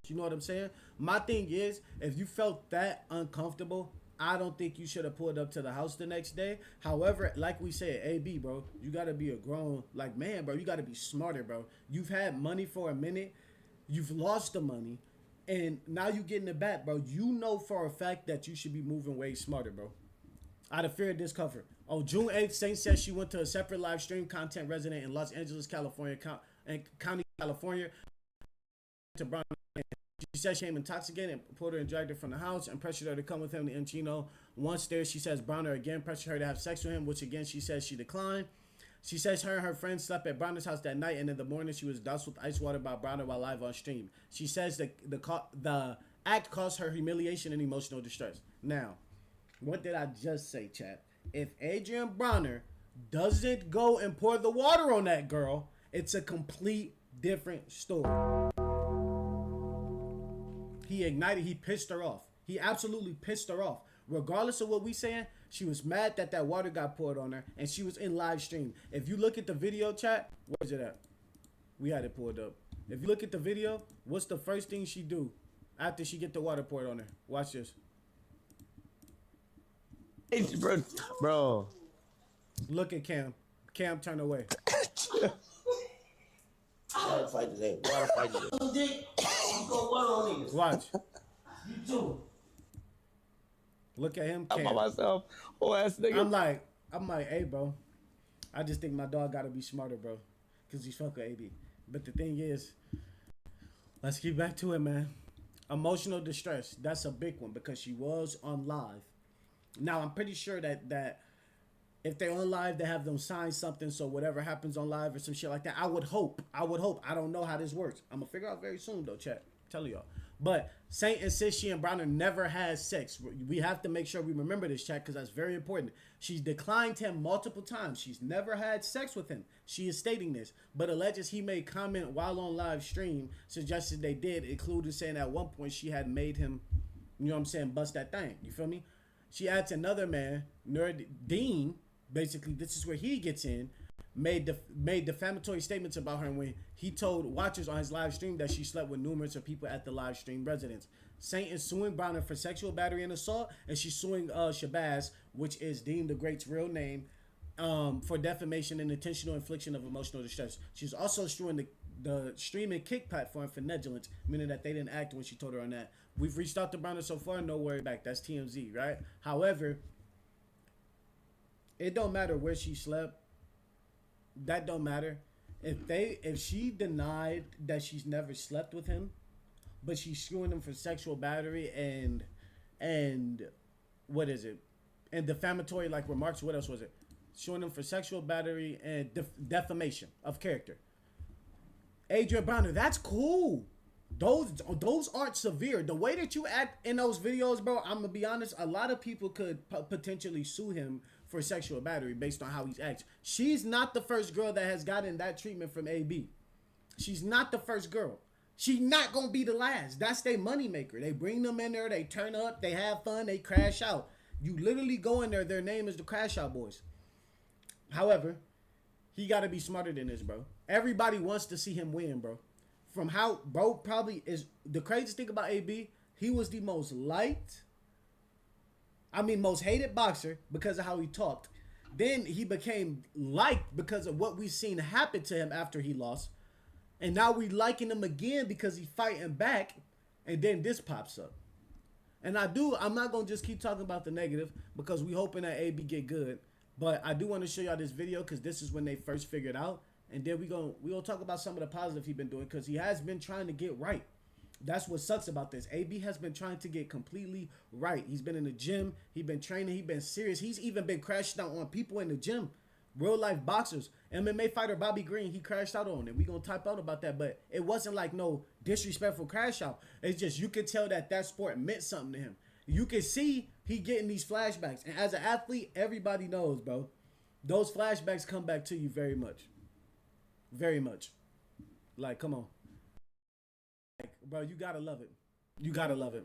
You know what I'm saying? My thing is, if you felt that uncomfortable, I don't think you should have pulled up to the house the next day. However, like we said, AB, bro, you got to be a grown, like, man, bro, you got to be smarter, bro. You've had money for a minute. You've lost the money. And now you getting it back, bro. You know for a fact that you should be moving way smarter, bro. Out of fear and discomfort. On June 8th, Saint says she went to a separate live stream content resident in Los Angeles, California, County, California, to Brown. She said she came intoxicated and pulled her and dragged her from the house and pressured her to come with him to Chino. Once there, she says Broner again pressured her to have sex with him, which again she says she declined. She says her and her friends slept at Broner's house that night, and in the morning she was doused with ice water by Broner while live on stream. She says the act caused her humiliation and emotional distress. Now, what did I just say, chat? If Adrien Broner doesn't go and pour the water on that girl, it's a complete different story. He ignited, he pissed her off. He absolutely pissed her off. Regardless of what we saying, she was mad that that water got poured on her, and she was in live stream. If you look at the video, chat, where's it at? We had it pulled up. If you look at the video, what's the first thing she do after she get the water poured on her? Watch this. Bro. Look at Cam. Cam, turn away. Water fight today. Water fight today. Watch. You too. Look at him. I'm Cam. by myself. Oh ass nigga. I'm like, hey, bro. I just think my dog gotta be smarter, bro, cause he's fucking AB. But the thing is, let's get back to it, man. Emotional distress. That's a big one because she was on live. Now I'm pretty sure that if they're on live, they have them sign something. So whatever happens on live or some shit like that, I would hope. I don't know how this works. I'm gonna figure out very soon though, chat. Tell y'all. But Saint insists she and Broner never had sex. We have to make sure we remember this, chat, because that's very important. She's declined him multiple times. She's never had sex with him. She is stating this, but alleges he made comment while on live stream, suggested they did, including saying at one point she had made him, you know what I'm saying, bust that thing. You feel me? She adds another man, Dean, basically this is where he gets in, made defamatory statements about her when he told watchers on his live stream that she slept with numerous of people at the live stream residence. Saint is suing Broner for sexual battery and assault, and she's suing Shabazz, which is Dean the Great's real name, for defamation and intentional infliction of emotional distress. She's also suing the streaming kick platform for negligence, meaning that they didn't act when she told her on that. We've reached out to Broner so far, no worry back. That's TMZ, right? However, it don't matter where she slept. That don't matter. If she denied that she's never slept with him, but she's suing him for sexual battery and what is it? And defamatory like remarks. What else was it? Suing him for sexual battery and defamation of character. Adrien Broner, that's cool. Those aren't severe. The way that you act in those videos, bro, I'm gonna be honest, a lot of people could potentially sue him for sexual battery based on how he's acts. She's not the first girl that has gotten that treatment from AB. She's not the first girl. She's not gonna be the last. That's their moneymaker. They bring them in there, they turn up, they have fun, they crash out. You literally go in there, their name is the Crash Out Boys. However, he gotta be smarter than this, bro. Everybody wants to see him win, bro. From how, bro, probably is the craziest thing about AB, he was the most most hated boxer because of how he talked. Then he became liked because of what we've seen happen to him after he lost. And now we liking him again because he's fighting back. And then this pops up. And I'm not going to just keep talking about the negative because we hoping that AB get good. But I do want to show y'all this video because this is when they first figured out. And then we gonna talk about some of the positive he's been doing because he has been trying to get right. That's what sucks about this. AB has been trying to get completely right. He's been in the gym. He's been training. He's been serious. He's even been crashing out on people in the gym. Real life boxers. MMA fighter Bobby Green, he crashed out on it. We gonna type out about that. But it wasn't like no disrespectful crash out. It's just you could tell that sport meant something to him. You can see he getting these flashbacks. And as an athlete, everybody knows, bro. Those flashbacks come back to you very much. Very much. Like, come on. Like, bro, you gotta love it. You gotta love it.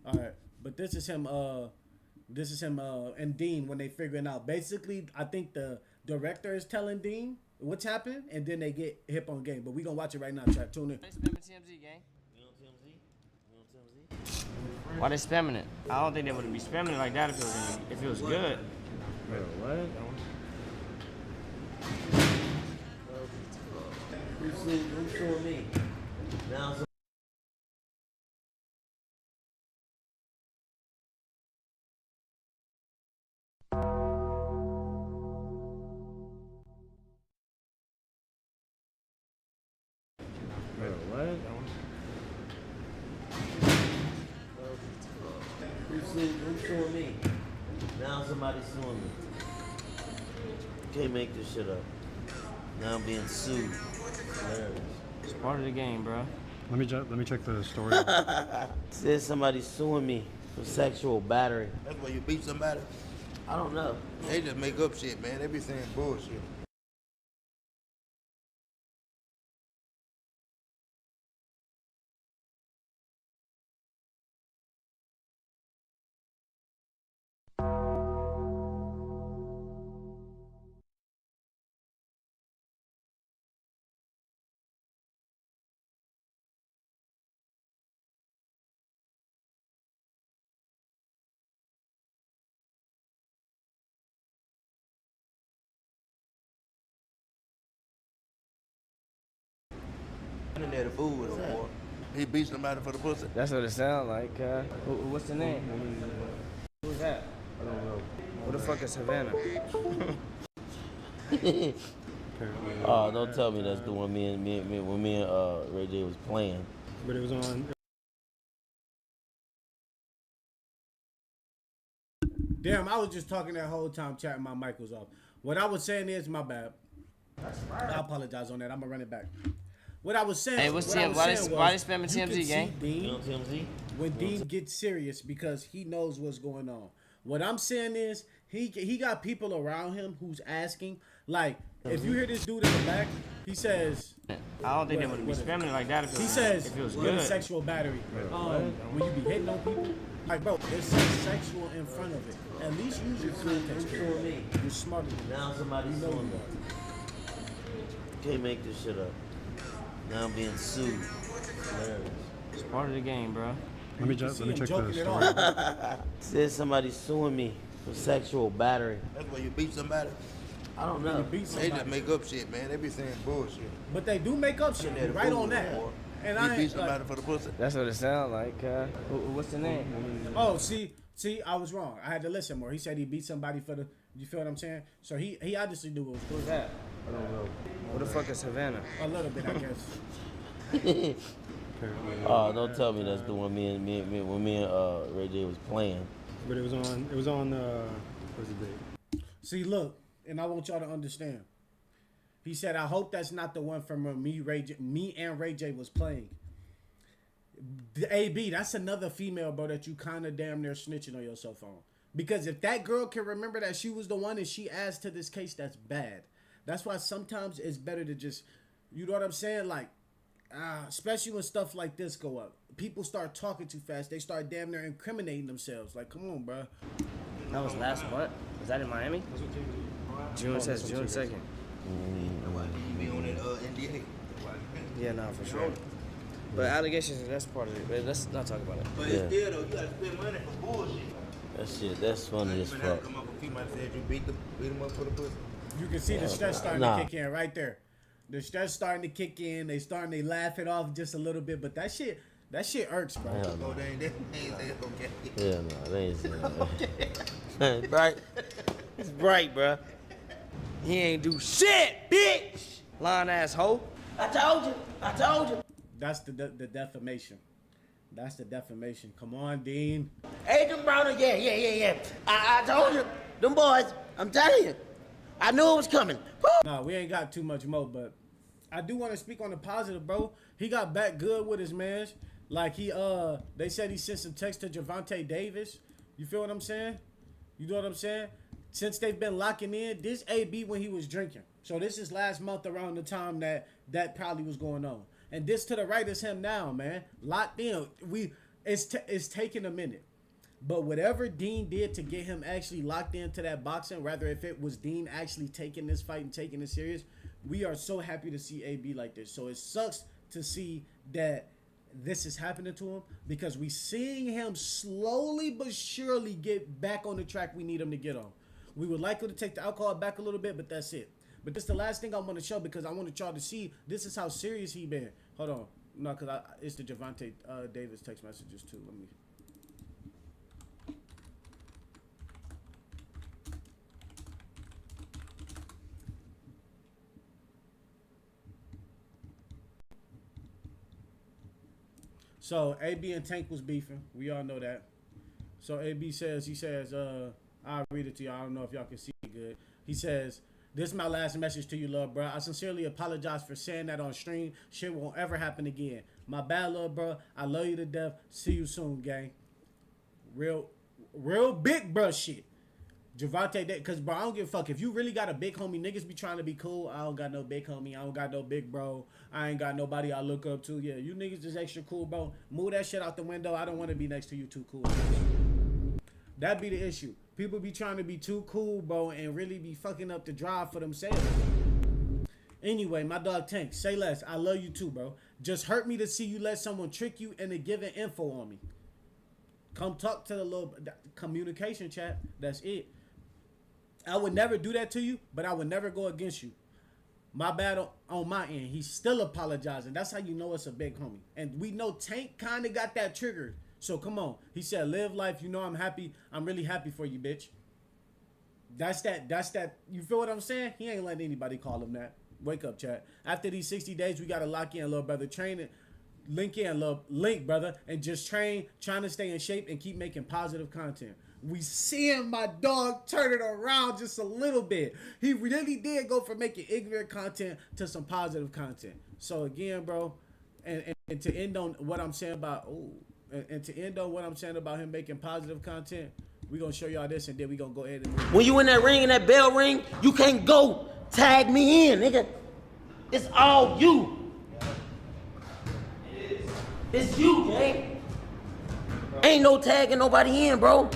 All right. But this is him and Dean when they figuring out. Basically, I think the director is telling Dean what's happened, and then they get hip on game. But we gonna watch it right now, chat. Tune in. Why they spamming TMZ, gang? Why they spamming it? I don't think they would be spamming it like that if it was good. Bro, what? Who's suing me? Now Bro, what? who's suing me? Now somebody's suing me. Can't make this shit up. Now I'm being sued. Hilarious. It's part of the game, bro. Let me check the story. Says somebody's suing me for sexual battery. That's why you beat somebody? I don't know. They just make up shit, man. They be saying bullshit. In there, the food with him, boy. He beat somebody for the pussy. That's what it sounds like. What's the name? Who's that? I don't know. Who the fuck is Savannah? Oh, don't tell me that's the one when me and Ray J was playing. But it was on. Damn, I was just talking that whole time, chatting. My mic was off. What I was saying is, my bad. I apologize on that. I'm gonna run it back. What I was saying. Hey, why they spamming TMZ, gang? Dean, TMZ? when Dean gets serious because he knows what's going on. What I'm saying is he got people around him who's asking, like, if you hear this dude in the back, he says, I don't think they would be spamming it like that if it was good. Sexual battery. When you be hitting on people, like, bro, it says sexual in front of it. At least use your context. You're smarter than Now somebody's suing me. Can't make this shit up. Now I'm being sued. Hilarious. It's part of the game, bro. Let me check the story. Says somebody's suing me for sexual battery. That's why you beat somebody? I don't know. beat They just make up shit, man. They be saying bullshit. But they do make up shit. In there, the Right food on with that. him, boy. And He I beat ain't somebody like, for the pussy. That's what it sounds like. What's the name? oh, see, See, I was wrong. I had to listen more. He said he beat somebody for the. You feel what I'm saying? So he obviously knew what was Who's that? I don't know. Who the fuck is Savannah? a little bit, I guess. Apparently. Oh, don't tell me that's the one when me and Ray J was playing. But it was on what's the date? See, look, and I want y'all to understand. He said, I hope that's not the one from when me and Ray J was playing. The AB, that's another female, bro, that you kind of damn near snitching on your cell phone. Because if that girl can remember that she was the one and she adds to this case, that's bad. That's why sometimes it's better to just, you know what I'm saying? Like, especially when stuff like this go up. People start talking too fast. They start damn near incriminating themselves. Like, come on, bro. That was last month. Was that in Miami? June says June 2nd. Be on that NDA. Yeah, no, for sure. But allegations, that's part of it. But let's not talk about it. But it's still though, you gotta spend money for bullshit. That's funny as fuck. Come up with female said you beat them up for the pussy. You can see the stress starting to kick in right there. The stress starting to kick in. They laugh it off just a little bit. But that shit irks, bro. Hell no. Oh, they ain't say it's okay. Yeah, no, they ain't saying that. It's bright. It's bright, bro. He ain't do shit, bitch! Lying ass hoe. I told you. That's the defamation. That's the defamation. Come on, Dean. Adrien Broner, yeah. I told you. Them boys, I'm telling you. I knew it was coming. Woo! No, we ain't got too much more, but I do want to speak on the positive, bro. He got back good with his mans. Like they said he sent some text to Gervonta Davis. You feel what I'm saying? You know what I'm saying? Since they've been locking in, this AB when he was drinking. So this is last month around the time that probably was going on. And this to the right is him now, man. Locked in. It's taking a minute. But whatever Dean did to get him actually locked into that boxing, rather if it was Dean actually taking this fight and taking it serious, we are so happy to see AB like this. So it sucks to see that this is happening to him because we seeing him slowly but surely get back on the track we need him to get on. We would like him to take the alcohol back a little bit, but that's it. But this is the last thing I want to show because I wanted y'all to see this is how serious he been. Hold on. No, because it's the Gervonta Davis text messages too. Let me. So AB and Tank was beefing. We all know that. So AB says, I'll read it to y'all. I don't know if y'all can see it good. He says, this is my last message to you, love, bro. I sincerely apologize for saying that on stream. Shit won't ever happen again. My bad, love, bro. I love you to death. See you soon, gang. Real big bro shit. Gervonta, because, bro, I don't give a fuck. If you really got a big homie, niggas be trying to be cool. I don't got no big homie. I don't got no big bro. I ain't got nobody I look up to. Yeah, you niggas just extra cool, bro. Move that shit out the window. I don't want to be next to you too cool. That be the issue. People be trying to be too cool, bro, and really be fucking up the drive for themselves. Anyway, my dog Tank, say less. I love you too, bro. Just hurt me to see you let someone trick you into giving info on me. Come talk to the little communication chat. That's it. I would never do that to you, but I would never go against you. My bad on my end. He's still apologizing. That's how you know it's a big homie. And we know Tank kind of got that triggered. So come on. He said, live life. You know I'm happy. I'm really happy for you, bitch. That's that. You feel what I'm saying? He ain't letting anybody call him that. Wake up, chat. After these 60 days, we got to lock in, little brother. Train it. Link, brother. And just train, trying to stay in shape and keep making positive content. We seeing my dog turn it around just a little bit. He really did go from making ignorant content to some positive content. So again, bro, and to end on what I'm saying about him making positive content, we gonna show y'all this and then we gonna go ahead and when you in that ring and that bell ring, you can't go tag me in, nigga. It's all you. It's you, gang. Ain't no tagging nobody in, bro.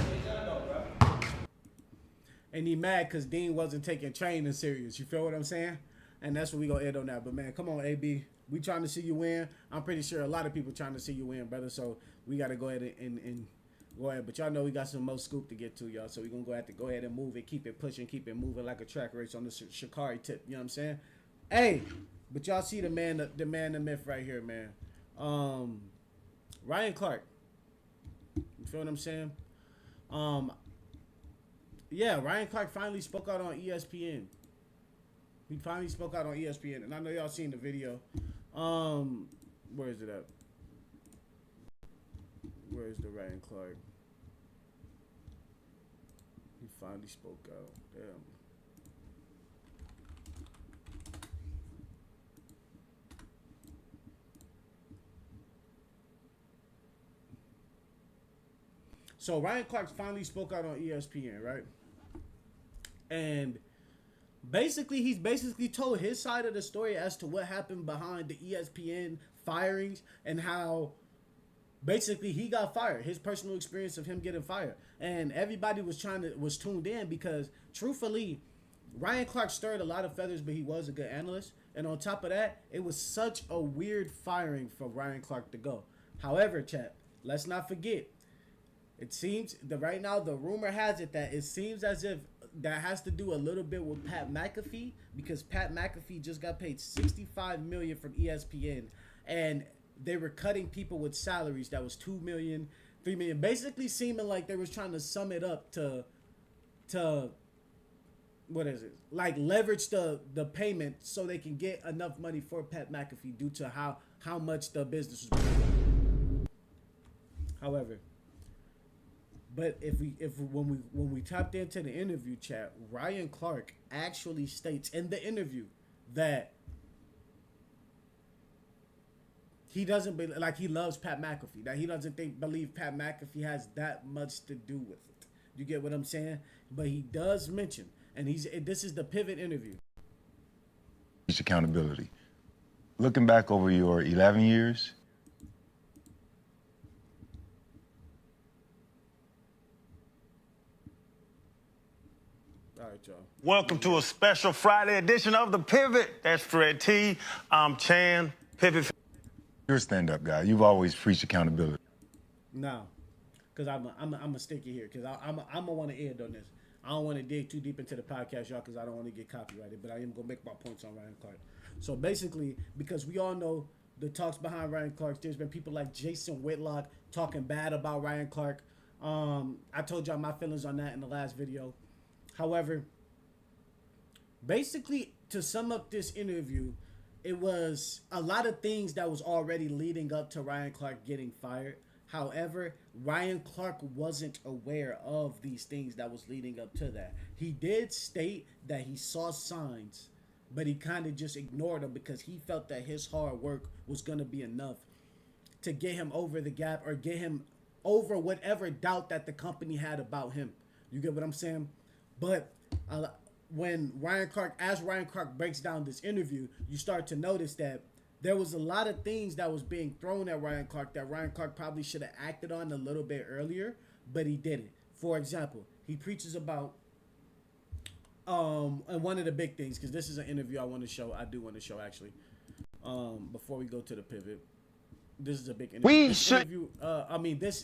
And he mad because Dean wasn't taking training serious. You feel what I'm saying? And that's what we gonna end on that. But man, come on, AB. We trying to see you win. I'm pretty sure a lot of people trying to see you win, brother. So we gotta go ahead and go ahead. But y'all know we got some more scoop to get to, y'all. So we gonna go ahead and move it, keep it pushing, keep it moving like a track race on the Shikari tip. You know what I'm saying? Hey, but y'all see the man, the myth right here, man. Ryan Clark. You feel what I'm saying? Yeah, Ryan Clark finally spoke out on ESPN. He finally spoke out on ESPN, and I know y'all seen the video. Where is it at? Where is the Ryan Clark? He finally spoke out. Damn. So Ryan Clark finally spoke out on ESPN, right? And basically, he's told his side of the story as to what happened behind the ESPN firings and how basically he got fired. His personal experience of him getting fired, and everybody was tuned in because truthfully, Ryan Clark stirred a lot of feathers, but he was a good analyst. And on top of that, it was such a weird firing for Ryan Clark to go. However, chat, let's not forget. It seems that right now the rumor has it that it seems as if that has to do a little bit with Pat McAfee, because Pat McAfee just got paid $65 million from ESPN, and they were cutting people with salaries that was $2 million, $3 million, basically seeming like they was trying to sum it up to what is it? Like leverage the payment so they can get enough money for Pat McAfee due to how much the business was doing. However, but when we tapped into the interview chat, Ryan Clark actually states in the interview that he doesn't he loves Pat McAfee, that he doesn't believe Pat McAfee has that much to do with it. You get what I'm saying? But he does mention, and this is the pivot interview. Accountability. Looking back over your 11 years. All right, y'all. Welcome to a special Friday edition of The Pivot. That's Fred T. I'm Chan. Pivot. You're a stand-up guy. You've always preached accountability. No, because I'm a stick it here, because I'm gonna want to end on this. I don't want to dig too deep into the podcast, y'all, because I don't want to get copyrighted. But I am gonna make my points on Ryan Clark. So basically, because we all know the talks behind Ryan Clark, there's been people like Jason Whitlock talking bad about Ryan Clark. I told y'all my feelings on that in the last video. However, basically, to sum up this interview, it was a lot of things that was already leading up to Ryan Clark getting fired. However, Ryan Clark wasn't aware of these things that was leading up to that. He did state that he saw signs, but he kind of just ignored them because he felt that his hard work was going to be enough to get him over the gap or get him over whatever doubt that the company had about him. You get what I'm saying? But when Ryan Clark breaks down this interview, you start to notice that there was a lot of things that was being thrown at Ryan Clark that Ryan Clark probably should have acted on a little bit earlier, but he didn't. For example, he preaches about and one of the big things, because this is an interview I do want to show actually. Before we go to the pivot, this is a big interview.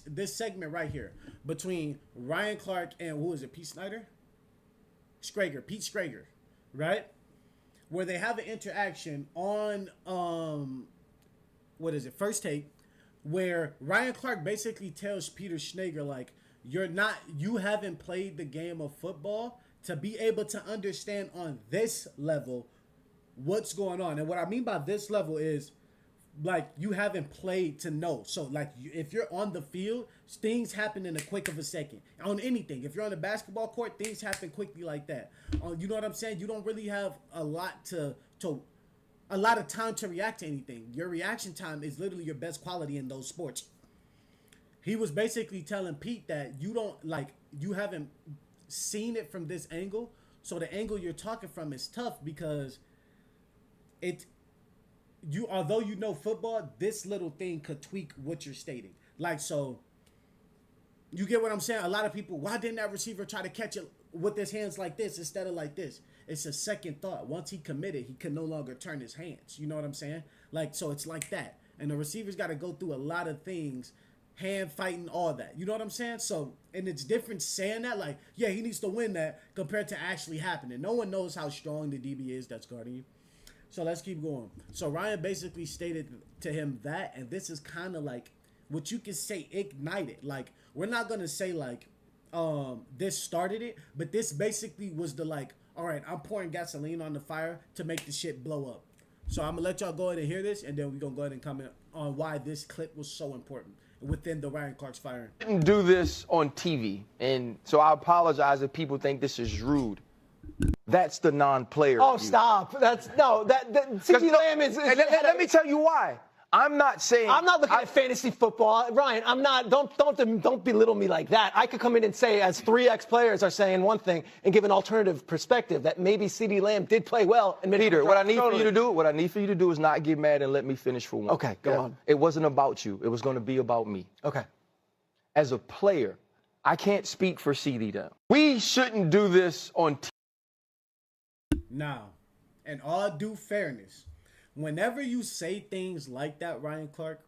This segment right here between Ryan Clark and who is it? Pete Schrager, right? Where they have an interaction on First Take, where Ryan Clark basically tells Peter Schrager, like, you haven't played the game of football to be able to understand on this level what's going on. And what I mean by this level is, like, you haven't played to know. So, like, if you're on the field, things happen in a quick of a second. On anything. If you're on the basketball court, things happen quickly like that. You know what I'm saying? You don't really have a lot of time to react to anything. Your reaction time is literally your best quality in those sports. He was basically telling Pete that you haven't seen it from this angle. So the angle you're talking from is tough because although you know football, this little thing could tweak what you're stating. Like, so you get what I'm saying? A lot of people, why didn't that receiver try to catch it with his hands like this instead of like this? It's a second thought. Once he committed, he can no longer turn his hands. You know what I'm saying? Like, so it's like that. And the receivers got to go through a lot of things, hand fighting, all that. You know what I'm saying? So, and it's different saying that, like, yeah, he needs to win that compared to actually happening. No one knows how strong the DB is that's guarding you. So let's keep going. So Ryan basically stated to him that, and this is kind of like what you can say ignited. Like, we're not going to say like, this started it, but this basically was the like, all right, I'm pouring gasoline on the fire to make the shit blow up. So I'm gonna let y'all go ahead and hear this, and then we're gonna go ahead and comment on why this clip was so important within the Ryan Clark's firing. Didn't do this on TV, and so I apologize if people think this is rude. That's the non-player. Oh, stop! That's no. CeeDee Lamb is. Let me tell you why. I'm not saying. I'm not looking at fantasy football, Ryan. I'm not. Don't belittle me like that. I could come in and say, as 3 ex-players are saying one thing, and give an alternative perspective that maybe CeeDee Lamb did play well. And Peter, what I need for you to do is not get mad and let me finish for one. Okay, go on. It wasn't about you. It was going to be about me. Okay. As a player, I can't speak for CeeDee Lamb. We shouldn't do this on TV. Now, in all due fairness, whenever you say things like that, Ryan Clark,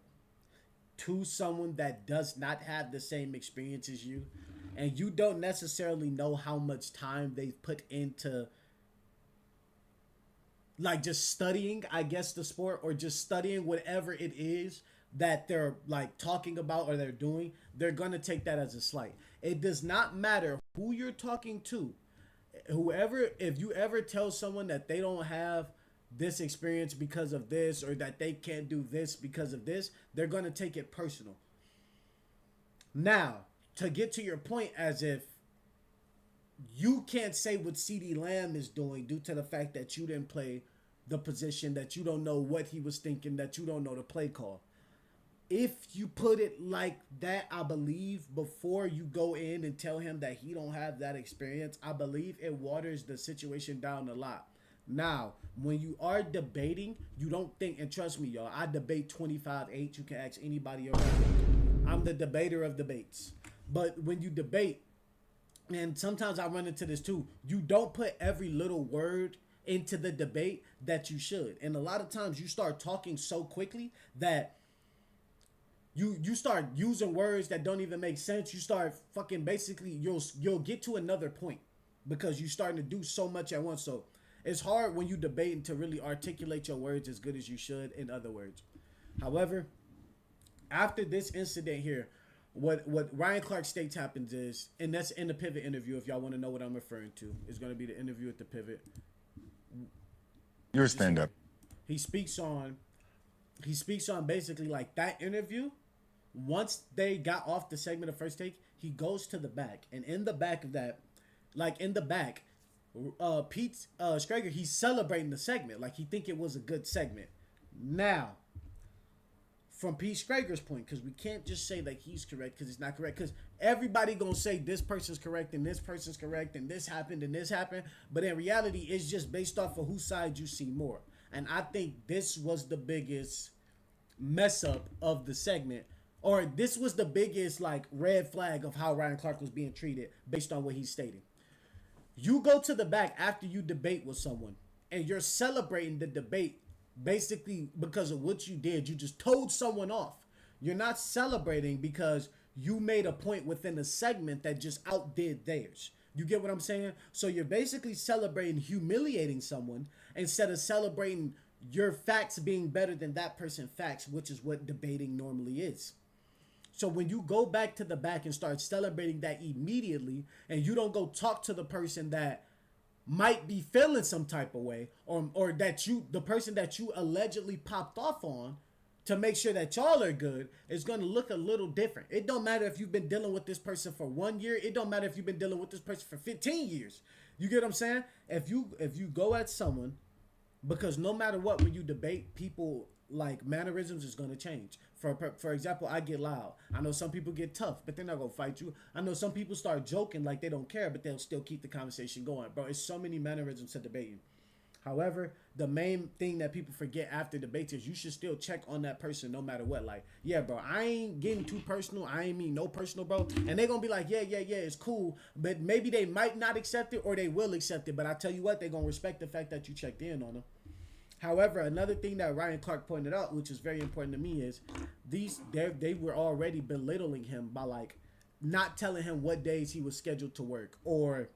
to someone that does not have the same experience as you, and you don't necessarily know how much time they've put into like just studying, I guess, the sport, or just studying whatever it is that they're like talking about or they're doing, they're going to take that as a slight. It does not matter who you're talking to. Whoever, if you ever tell someone that they don't have this experience because of this, or that they can't do this because of this, they're going to take it personal. Now, to get to your point, as if you can't say what CeeDee Lamb is doing due to the fact that you didn't play the position, that you don't know what he was thinking, that you don't know the play call. If you put it like that, I believe, before you go in and tell him that he don't have that experience, I believe it waters the situation down a lot. Now, when you are debating, you don't think, and trust me, y'all, I debate 25-8. You can ask anybody around. I'm the debater of debates. But when you debate, and sometimes I run into this too, you don't put every little word into the debate that you should. And a lot of times you start talking so quickly that you start using words that don't even make sense. You start fucking basically, you'll get to another point because you're starting to do so much at once. So it's hard when you debate to really articulate your words as good as you should, in other words. However, after this incident here, what Ryan Clark states happens is, and that's in the Pivot interview, if y'all want to know what I'm referring to, it's going to be the interview at the Pivot. You're a stand-up. He speaks on basically like that interview. Once they got off the segment of First Take, he goes to the back, and in the back of that, like in the back, Pete Schrager, he's celebrating the segment like he think it was a good segment. Now, from Pete Schrager's point, because we can't just say that he's correct because it's not correct, because everybody gonna say this person's correct and this person's correct and this happened, but in reality, it's just based off of whose side you see more. And I think this was the biggest mess up of the segment, or this was the biggest like red flag of how Ryan Clark was being treated based on what he's stating. You go to the back after you debate with someone and you're celebrating the debate basically because of what you did. You just told someone off. You're not celebrating because you made a point within a segment that just outdid theirs. You get what I'm saying? So you're basically celebrating humiliating someone instead of celebrating your facts being better than that person's facts, which is what debating normally is. So when you go back to the back and start celebrating that immediately, and you don't go talk to the person that might be feeling some type of way, or that the person that you allegedly popped off on to make sure that y'all are good, is going to look a little different. It don't matter if you've been dealing with this person for 1 year. It don't matter if you've been dealing with this person for 15 years. You get what I'm saying? If you go at someone, because no matter what, when you debate, people like mannerisms is going to change. For example, I get loud. I know some people get tough, but they're not going to fight you. I know some people start joking like they don't care, but they'll still keep the conversation going. Bro, it's so many mannerisms to debating. However, the main thing that people forget after debates is you should still check on that person no matter what. Like, yeah, bro, I ain't getting too personal. I ain't mean no personal, bro. And they're going to be like, yeah, it's cool. But maybe they might not accept it or they will accept it. But I tell you what, they're going to respect the fact that you checked in on them. However, another thing that Ryan Clark pointed out, which is very important to me, is they were already belittling him by like not telling him what days he was scheduled to work, or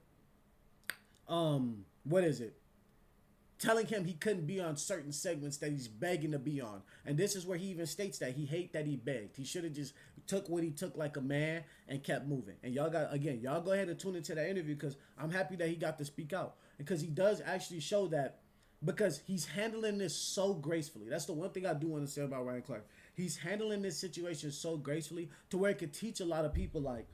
telling him he couldn't be on certain segments that he's begging to be on. And this is where he even states that he hate that he begged. He should have just took what he took like a man and kept moving. And y'all go ahead and tune into that interview, because I'm happy that he got to speak out, because he does actually show that, because he's handling this so gracefully. That's the one thing I do want to say about Ryan Clark. He's handling this situation so gracefully to where it could teach a lot of people, like,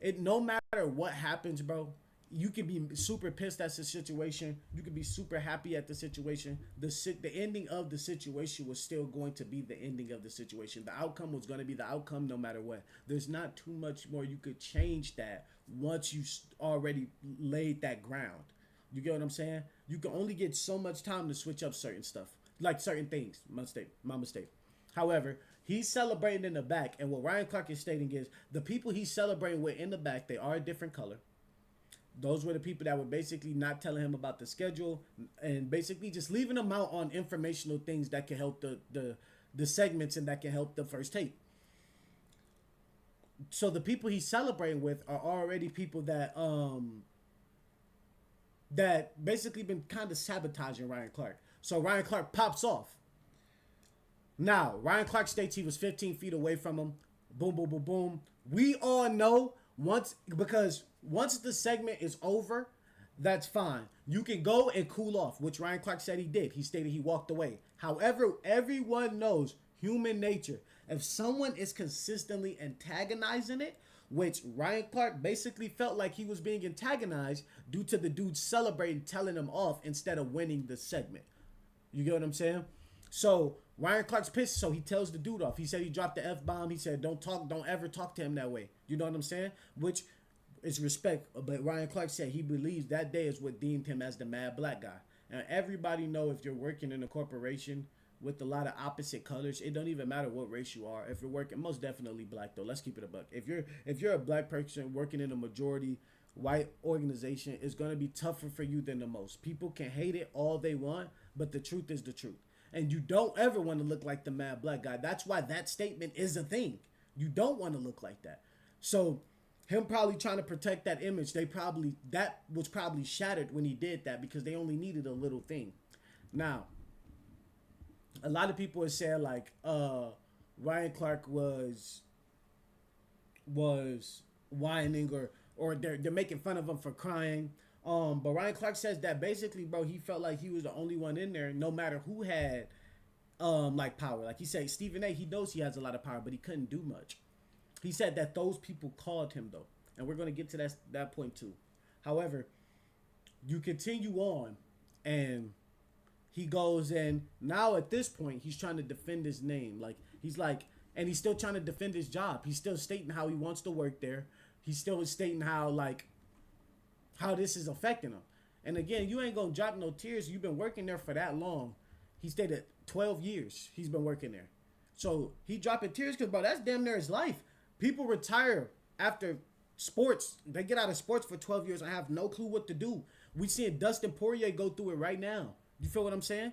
it, no matter what happens, bro, you can be super pissed at the situation. You can be super happy at the situation. The ending of the situation was still going to be the ending of the situation. The outcome was going to be the outcome no matter what. There's not too much more you could change that once you already laid that ground. You get what I'm saying? You can only get so much time to switch up certain stuff, like certain things. My mistake. However, he's celebrating in the back, and what Ryan Clark is stating is the people he's celebrating with in the back, they are a different color. Those were the people that were basically not telling him about the schedule and basically just leaving him out on informational things that can help the segments and that can help the first take. So the people he's celebrating with are already people that that basically been kind of sabotaging Ryan Clark. So Ryan Clark pops off. Now, Ryan Clark states he was 15 feet away from him. Boom, boom, boom, boom. We all know once the segment is over, that's fine. You can go and cool off, which Ryan Clark said he did. He stated he walked away. However, everyone knows human nature. If someone is consistently antagonizing it, which Ryan Clark basically felt like he was being antagonized due to the dude celebrating, telling him off instead of winning the segment. You get what I'm saying? So Ryan Clark's pissed, so he tells the dude off. He said he dropped the F-bomb. He said, don't ever talk to him that way. You know what I'm saying? Which is respect. But Ryan Clark said he believes that day is what deemed him as the mad black guy. And everybody know if you're working in a corporation with a lot of opposite colors, it don't even matter what race you are. If you're working, most definitely black though. Let's keep it a buck. If you're a black person working in a majority white organization, it's gonna be tougher for you than the most. People can hate it all they want, but the truth is the truth. And you don't ever want to look like the mad black guy. That's why that statement is a thing. You don't want to look like that. So him probably trying to protect that image, that was probably shattered when he did that, because they only needed a little thing. Now, a lot of people are saying like Ryan Clark was whining or they're making fun of him for crying. But Ryan Clark says that basically, bro, he felt like he was the only one in there, no matter who had like power. Like he said, Stephen A, he knows he has a lot of power, but he couldn't do much. He said that those people called him though, and we're gonna get to that point too. However, you continue on, and he goes in. Now at this point, he's trying to defend his name. Like and he's still trying to defend his job. He's still stating how he wants to work there. He's still stating how this is affecting him. And again, you ain't gonna drop no tears. You've been working there for that long. He stated 12 years he's been working there. So he dropping tears because, bro, that's damn near his life. People retire after sports. They get out of sports for 12 years and have no clue what to do. We seeing Dustin Poirier go through it right now. You feel what I'm saying?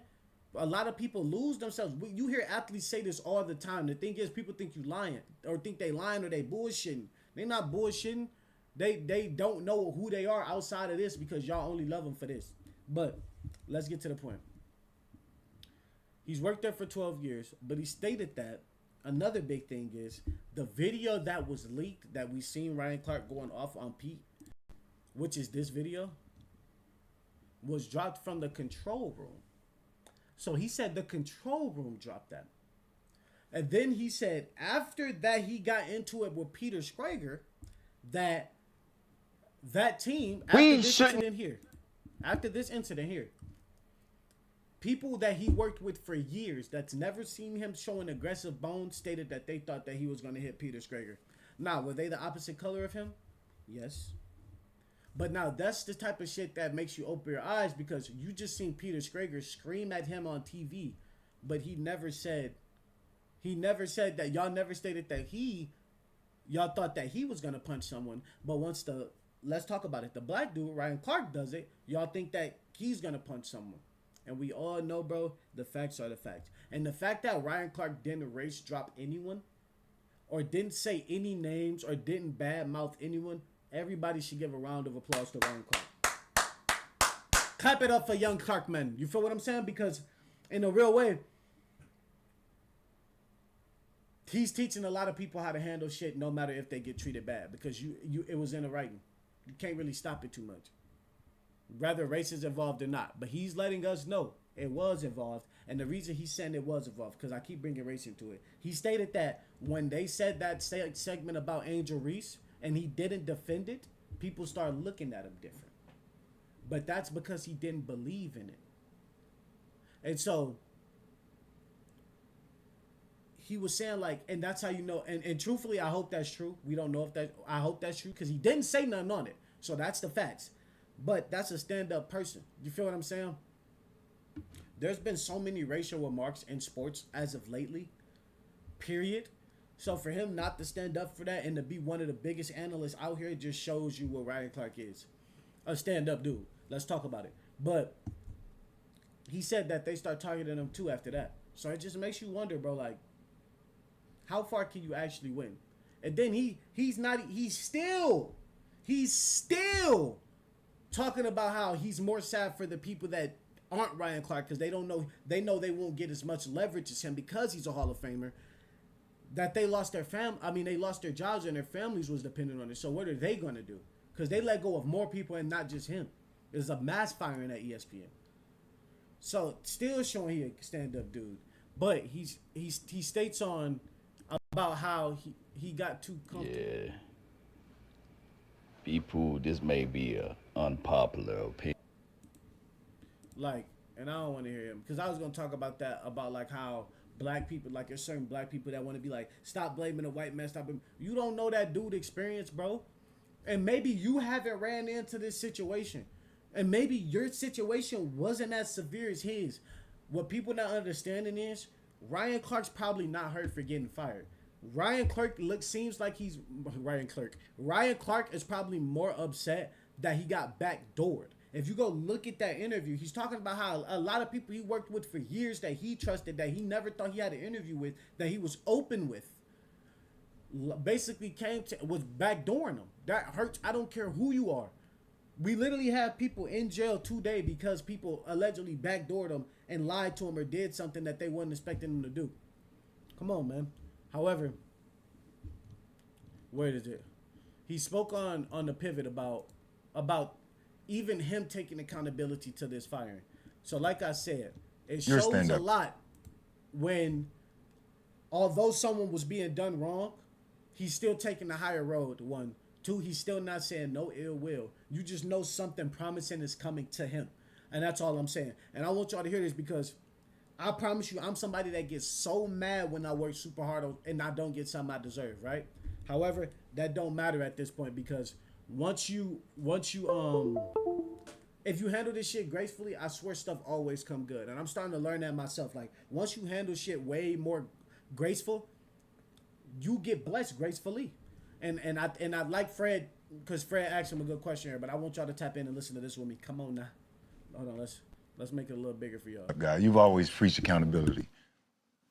A lot of people lose themselves. You hear athletes say this all the time. The thing is, people think you lying, or think they lying, or they bullshitting. They not bullshitting. They don't know who they are outside of this, because y'all only love them for this. But let's get to the point. He's worked there for 12 years, but he stated that another big thing is the video that was leaked that we seen Ryan Clark going off on Pete, which is this video, was dropped from the control room. So he said the control room dropped that. And then he said after that he got into it with Peter Schrager, that team, after this incident here, people that he worked with for years that's never seen him showing aggressive bones stated that they thought that he was going to hit Peter Schrager. Now, were they the opposite color of him? Yes. But now that's the type of shit that makes you open your eyes, because you just seen Peter Schrager scream at him on TV, but he never said that, y'all never stated that y'all thought that he was going to punch someone. But let's talk about it. The black dude, Ryan Clark, does it. Y'all think that he's going to punch someone. And we all know, bro, the facts are the facts. And the fact that Ryan Clark didn't race drop anyone, or didn't say any names, or didn't badmouth anyone, everybody should give a round of applause to Ryan Clark. Clap it up for young Clark, man. You feel what I'm saying? Because in a real way, he's teaching a lot of people how to handle shit no matter if they get treated bad. Because it was in the writing. You can't really stop it too much. Whether race is involved or not. But he's letting us know it was involved. And the reason he's saying it was involved, because I keep bringing race into it. He stated that when they said that segment about Angel Reese and he didn't defend it, people started looking at him different. But that's because he didn't believe in it. And so he was saying like, and that's how you know, and truthfully, I hope that's true. We don't know if that, I hope that's true because he didn't say nothing on it. So that's the facts. But that's a stand-up person. You feel what I'm saying? There's been so many racial remarks in sports as of lately, period. So for him not to stand up for that and to be one of the biggest analysts out here, it just shows you what Ryan Clark is. A stand-up dude. Let's talk about it. But he said that they start targeting him too after that. So it just makes you wonder, bro, like, how far can you actually win? And then he's still talking about how he's more sad for the people that aren't Ryan Clark because they know they won't get as much leverage as him because he's a Hall of Famer. That they lost their they lost their jobs and their families was dependent on it. So what are they going to do? Because they let go of more people and not just him. There's a mass firing at ESPN. So still showing he a stand-up dude. But he states on about how he got too comfortable. Yeah. People, this may be a unpopular opinion. Like, and I don't want to hear him because I was gonna talk about that, about like how black people, like there's certain black people that want to be like, stop blaming the white man, stop him. You don't know that dude experience, bro. And maybe you haven't ran into this situation. And maybe your situation wasn't as severe as his. What people not understanding is Ryan Clark's probably not hurt for getting fired. Ryan Clark is probably more upset that he got backdoored. If you go look at that interview, he's talking about how a lot of people he worked with for years that he trusted, that he never thought he had an interview with, that he was open with, basically was backdooring him. That hurts. I don't care who you are. We literally have people in jail today because people allegedly backdoored them and lied to him or did something that they weren't expecting them to do. Come on, man. However, where is it? He spoke on the pivot about even him taking accountability to this firing. So like I said, it shows a lot when, although someone was being done wrong, he's still taking the higher road, one. Two, he's still not saying no ill will. You just know something promising is coming to him. And that's all I'm saying. And I want y'all to hear this because I promise you, I'm somebody that gets so mad when I work super hard and I don't get something I deserve, right? However, that don't matter at this point because once you if you handle this shit gracefully, I swear stuff always come good. And I'm starting to learn that myself. Like, once you handle shit way more graceful, you get blessed gracefully. And I like Fred, because Fred asked him a good question here, but I want y'all to tap in and listen to this with me. Come on now. Hold on, let's make it a little bigger for y'all. God, you've always preached accountability.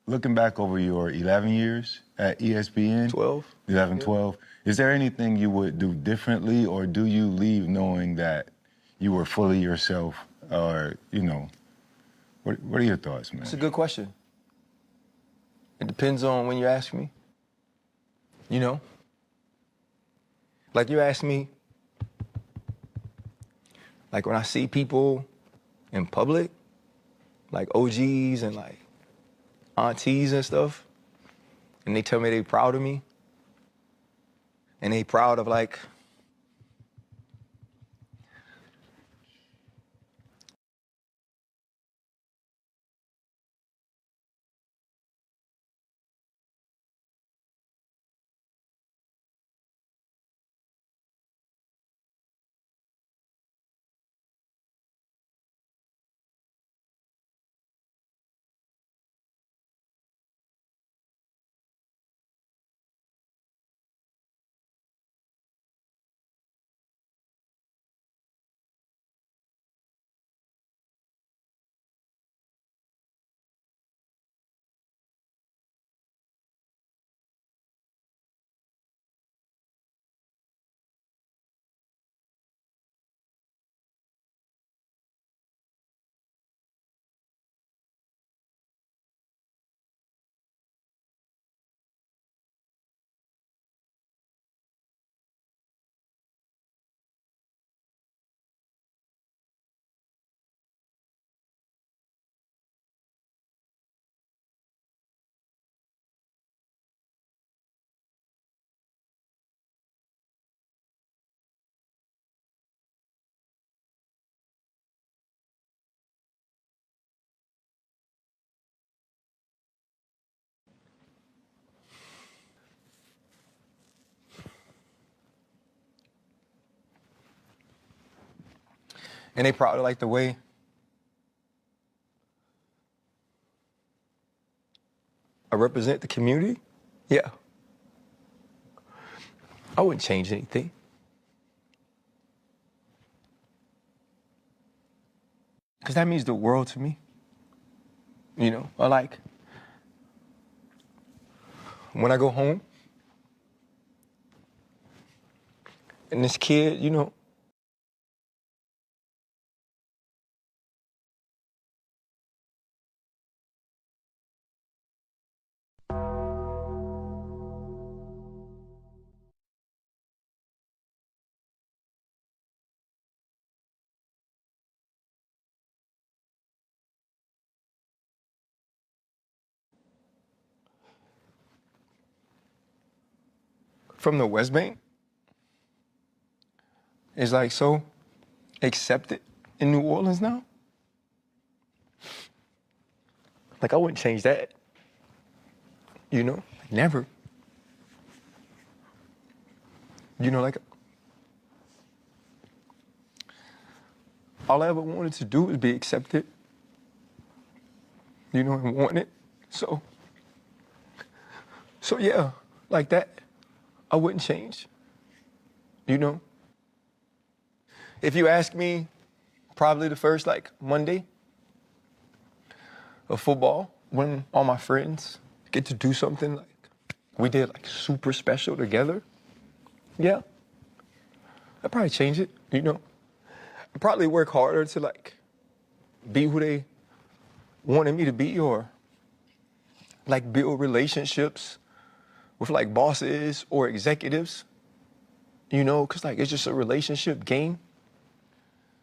Looking back over your 11 years at ESPN, 12, Yeah. 12, is there anything you would do differently, or do you leave knowing that you were fully yourself, or, what are your thoughts, man? It's a good question. It depends on when you ask me. Like you asked me, like when I see people in public, like OGs and like aunties and stuff, and they tell me they proud of me, and they proud of like And they probably like the way I represent the community. Yeah. I wouldn't change anything. Because that means the world to me. You know, I like when I go home and this kid, you know, from the West Bank is like so accepted in New Orleans now. Like I wouldn't change that. You know, never. You know, like all I ever wanted to do was be accepted. You know, and want it. So yeah, like that, I wouldn't change. You know? If you ask me, probably the first like Monday of football, when all my friends get to do something like we did like super special together, yeah, I'd probably change it, you know? I'd probably work harder to like be who they wanted me to be, or like build relationships with like bosses or executives, you know, cause like it's just a relationship game.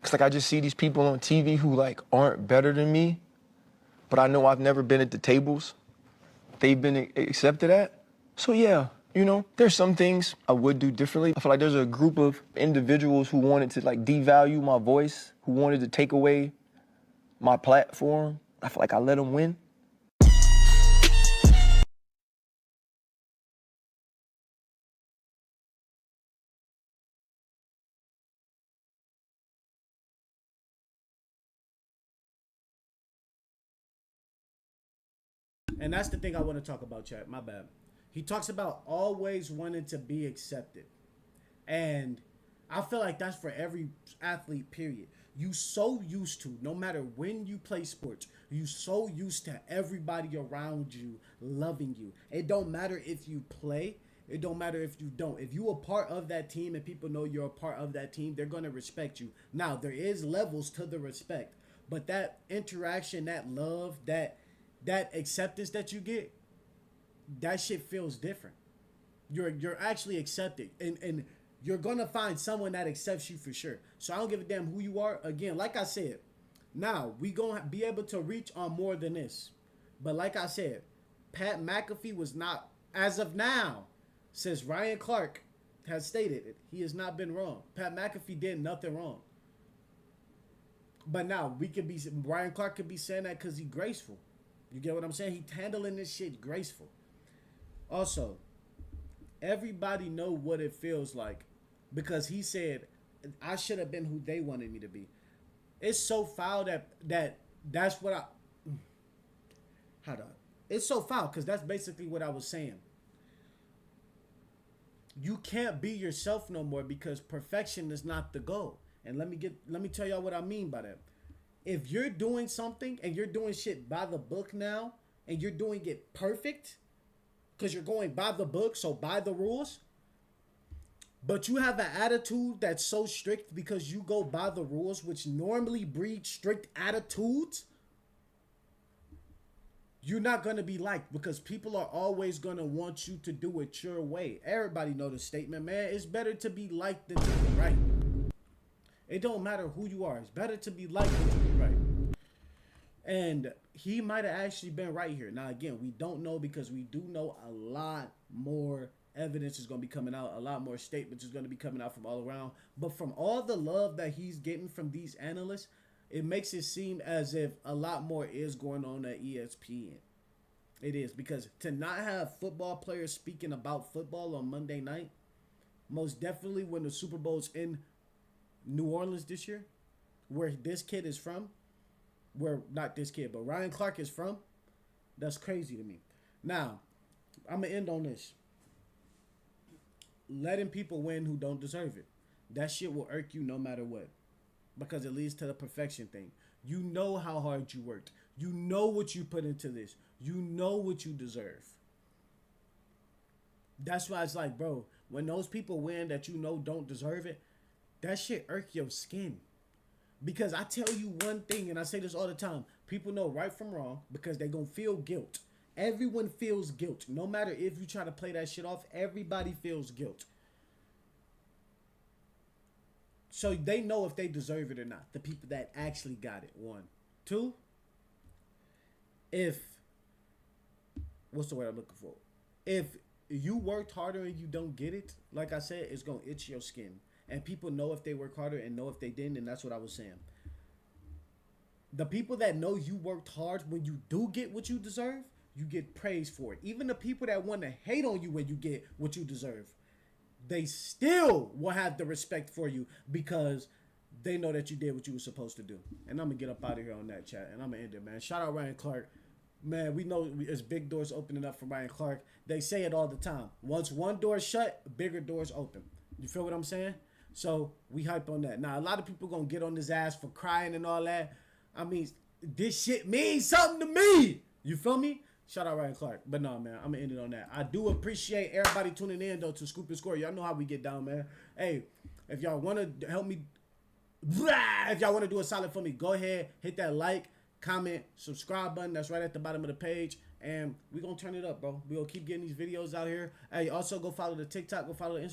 Cause like I just see these people on TV who like aren't better than me, but I know I've never been at the tables they've been accepted at. So yeah, you know, there's some things I would do differently. I feel like there's a group of individuals who wanted to like devalue my voice, who wanted to take away my platform. I feel like I let them win. And that's the thing I want to talk about, chat. My bad. He talks about always wanting to be accepted. And I feel like that's for every athlete, period. You so used to, no matter when you play sports, you so used to everybody around you loving you. It don't matter if you play. It don't matter if you don't. If you a part of that team and people know you're a part of that team, they're going to respect you. Now, there is levels to the respect. But that interaction, that love, that acceptance that you get, that shit feels different. You're actually accepted, and you're gonna find someone that accepts you for sure. So I don't give a damn who you are. Again, like I said, now we gonna be able to reach on more than this. But like I said, Pat McAfee was not, as of now, since Ryan Clark has stated it, he has not been wrong. Pat McAfee did nothing wrong. But now Ryan Clark could be saying that because he's graceful. You get what I'm saying? He's handling this shit graceful. Also, everybody know what it feels like because he said, I should have been who they wanted me to be. It's so foul that's what it's so foul because that's basically what I was saying. You can't be yourself no more because perfection is not the goal. And let me tell y'all what I mean by that. If you're doing something and you're doing shit by the book now and you're doing it perfect because you're going by the book, so by the rules, but you have an attitude that's so strict because you go by the rules, which normally breed strict attitudes, you're not going to be liked because people are always going to want you to do it your way. Everybody know the statement, man. It's better to be liked than to be right. It don't matter who you are. It's better to be liked than to be right. And he might have actually been right here. Now, again, we don't know because we do know a lot more evidence is going to be coming out. A lot more statements is going to be coming out from all around. But from all the love that he's getting from these analysts, it makes it seem as if a lot more is going on at ESPN. It is, because to not have football players speaking about football on Monday night, most definitely when the Super Bowl's in New Orleans this year, where this kid is from, where not this kid, but Ryan Clark is from, that's crazy to me. Now, I'm going to end on this. Letting people win who don't deserve it. That shit will irk you no matter what. Because it leads to the perfection thing. You know how hard you worked. You know what you put into this. You know what you deserve. That's why it's like, bro, when those people win that you know don't deserve it, that shit irk your skin. Because I tell you one thing, and I say this all the time, people know right from wrong because they gonna feel guilt. Everyone feels guilt. No matter if you try to play that shit off, everybody feels guilt. So they know if they deserve it or not. The people that actually got it. 1. 2, what's the word I'm looking for? If you worked harder and you don't get it, like I said, it's going to itch your skin. And people know if they work harder and know if they didn't, and that's what I was saying. The people that know you worked hard, when you do get what you deserve, you get praise for it. Even the people that want to hate on you when you get what you deserve, they still will have the respect for you because they know that you did what you were supposed to do. And I'm going to get up out of here on that, chat. And I'm going to end it, man. Shout out Ryan Clark. Man, we know it's big doors opening up for Ryan Clark. They say it all the time. Once one door is shut, bigger doors open. You feel what I'm saying? So we hype on that. Now, a lot of people going to get on his ass for crying and all that. I mean, this shit means something to me. You feel me? Shout out Ryan Clark. But no, man, I'm going to end it on that. I do appreciate everybody tuning in, though, to Scoop and Score. Y'all know how we get down, man. Hey, if y'all want to help me, if y'all want to do a solid for me, go ahead, hit that like, comment, subscribe button. That's right at the bottom of the page. And we're going to turn it up, bro. We're going to keep getting these videos out here. Hey, also go follow the TikTok, go follow the Instagram.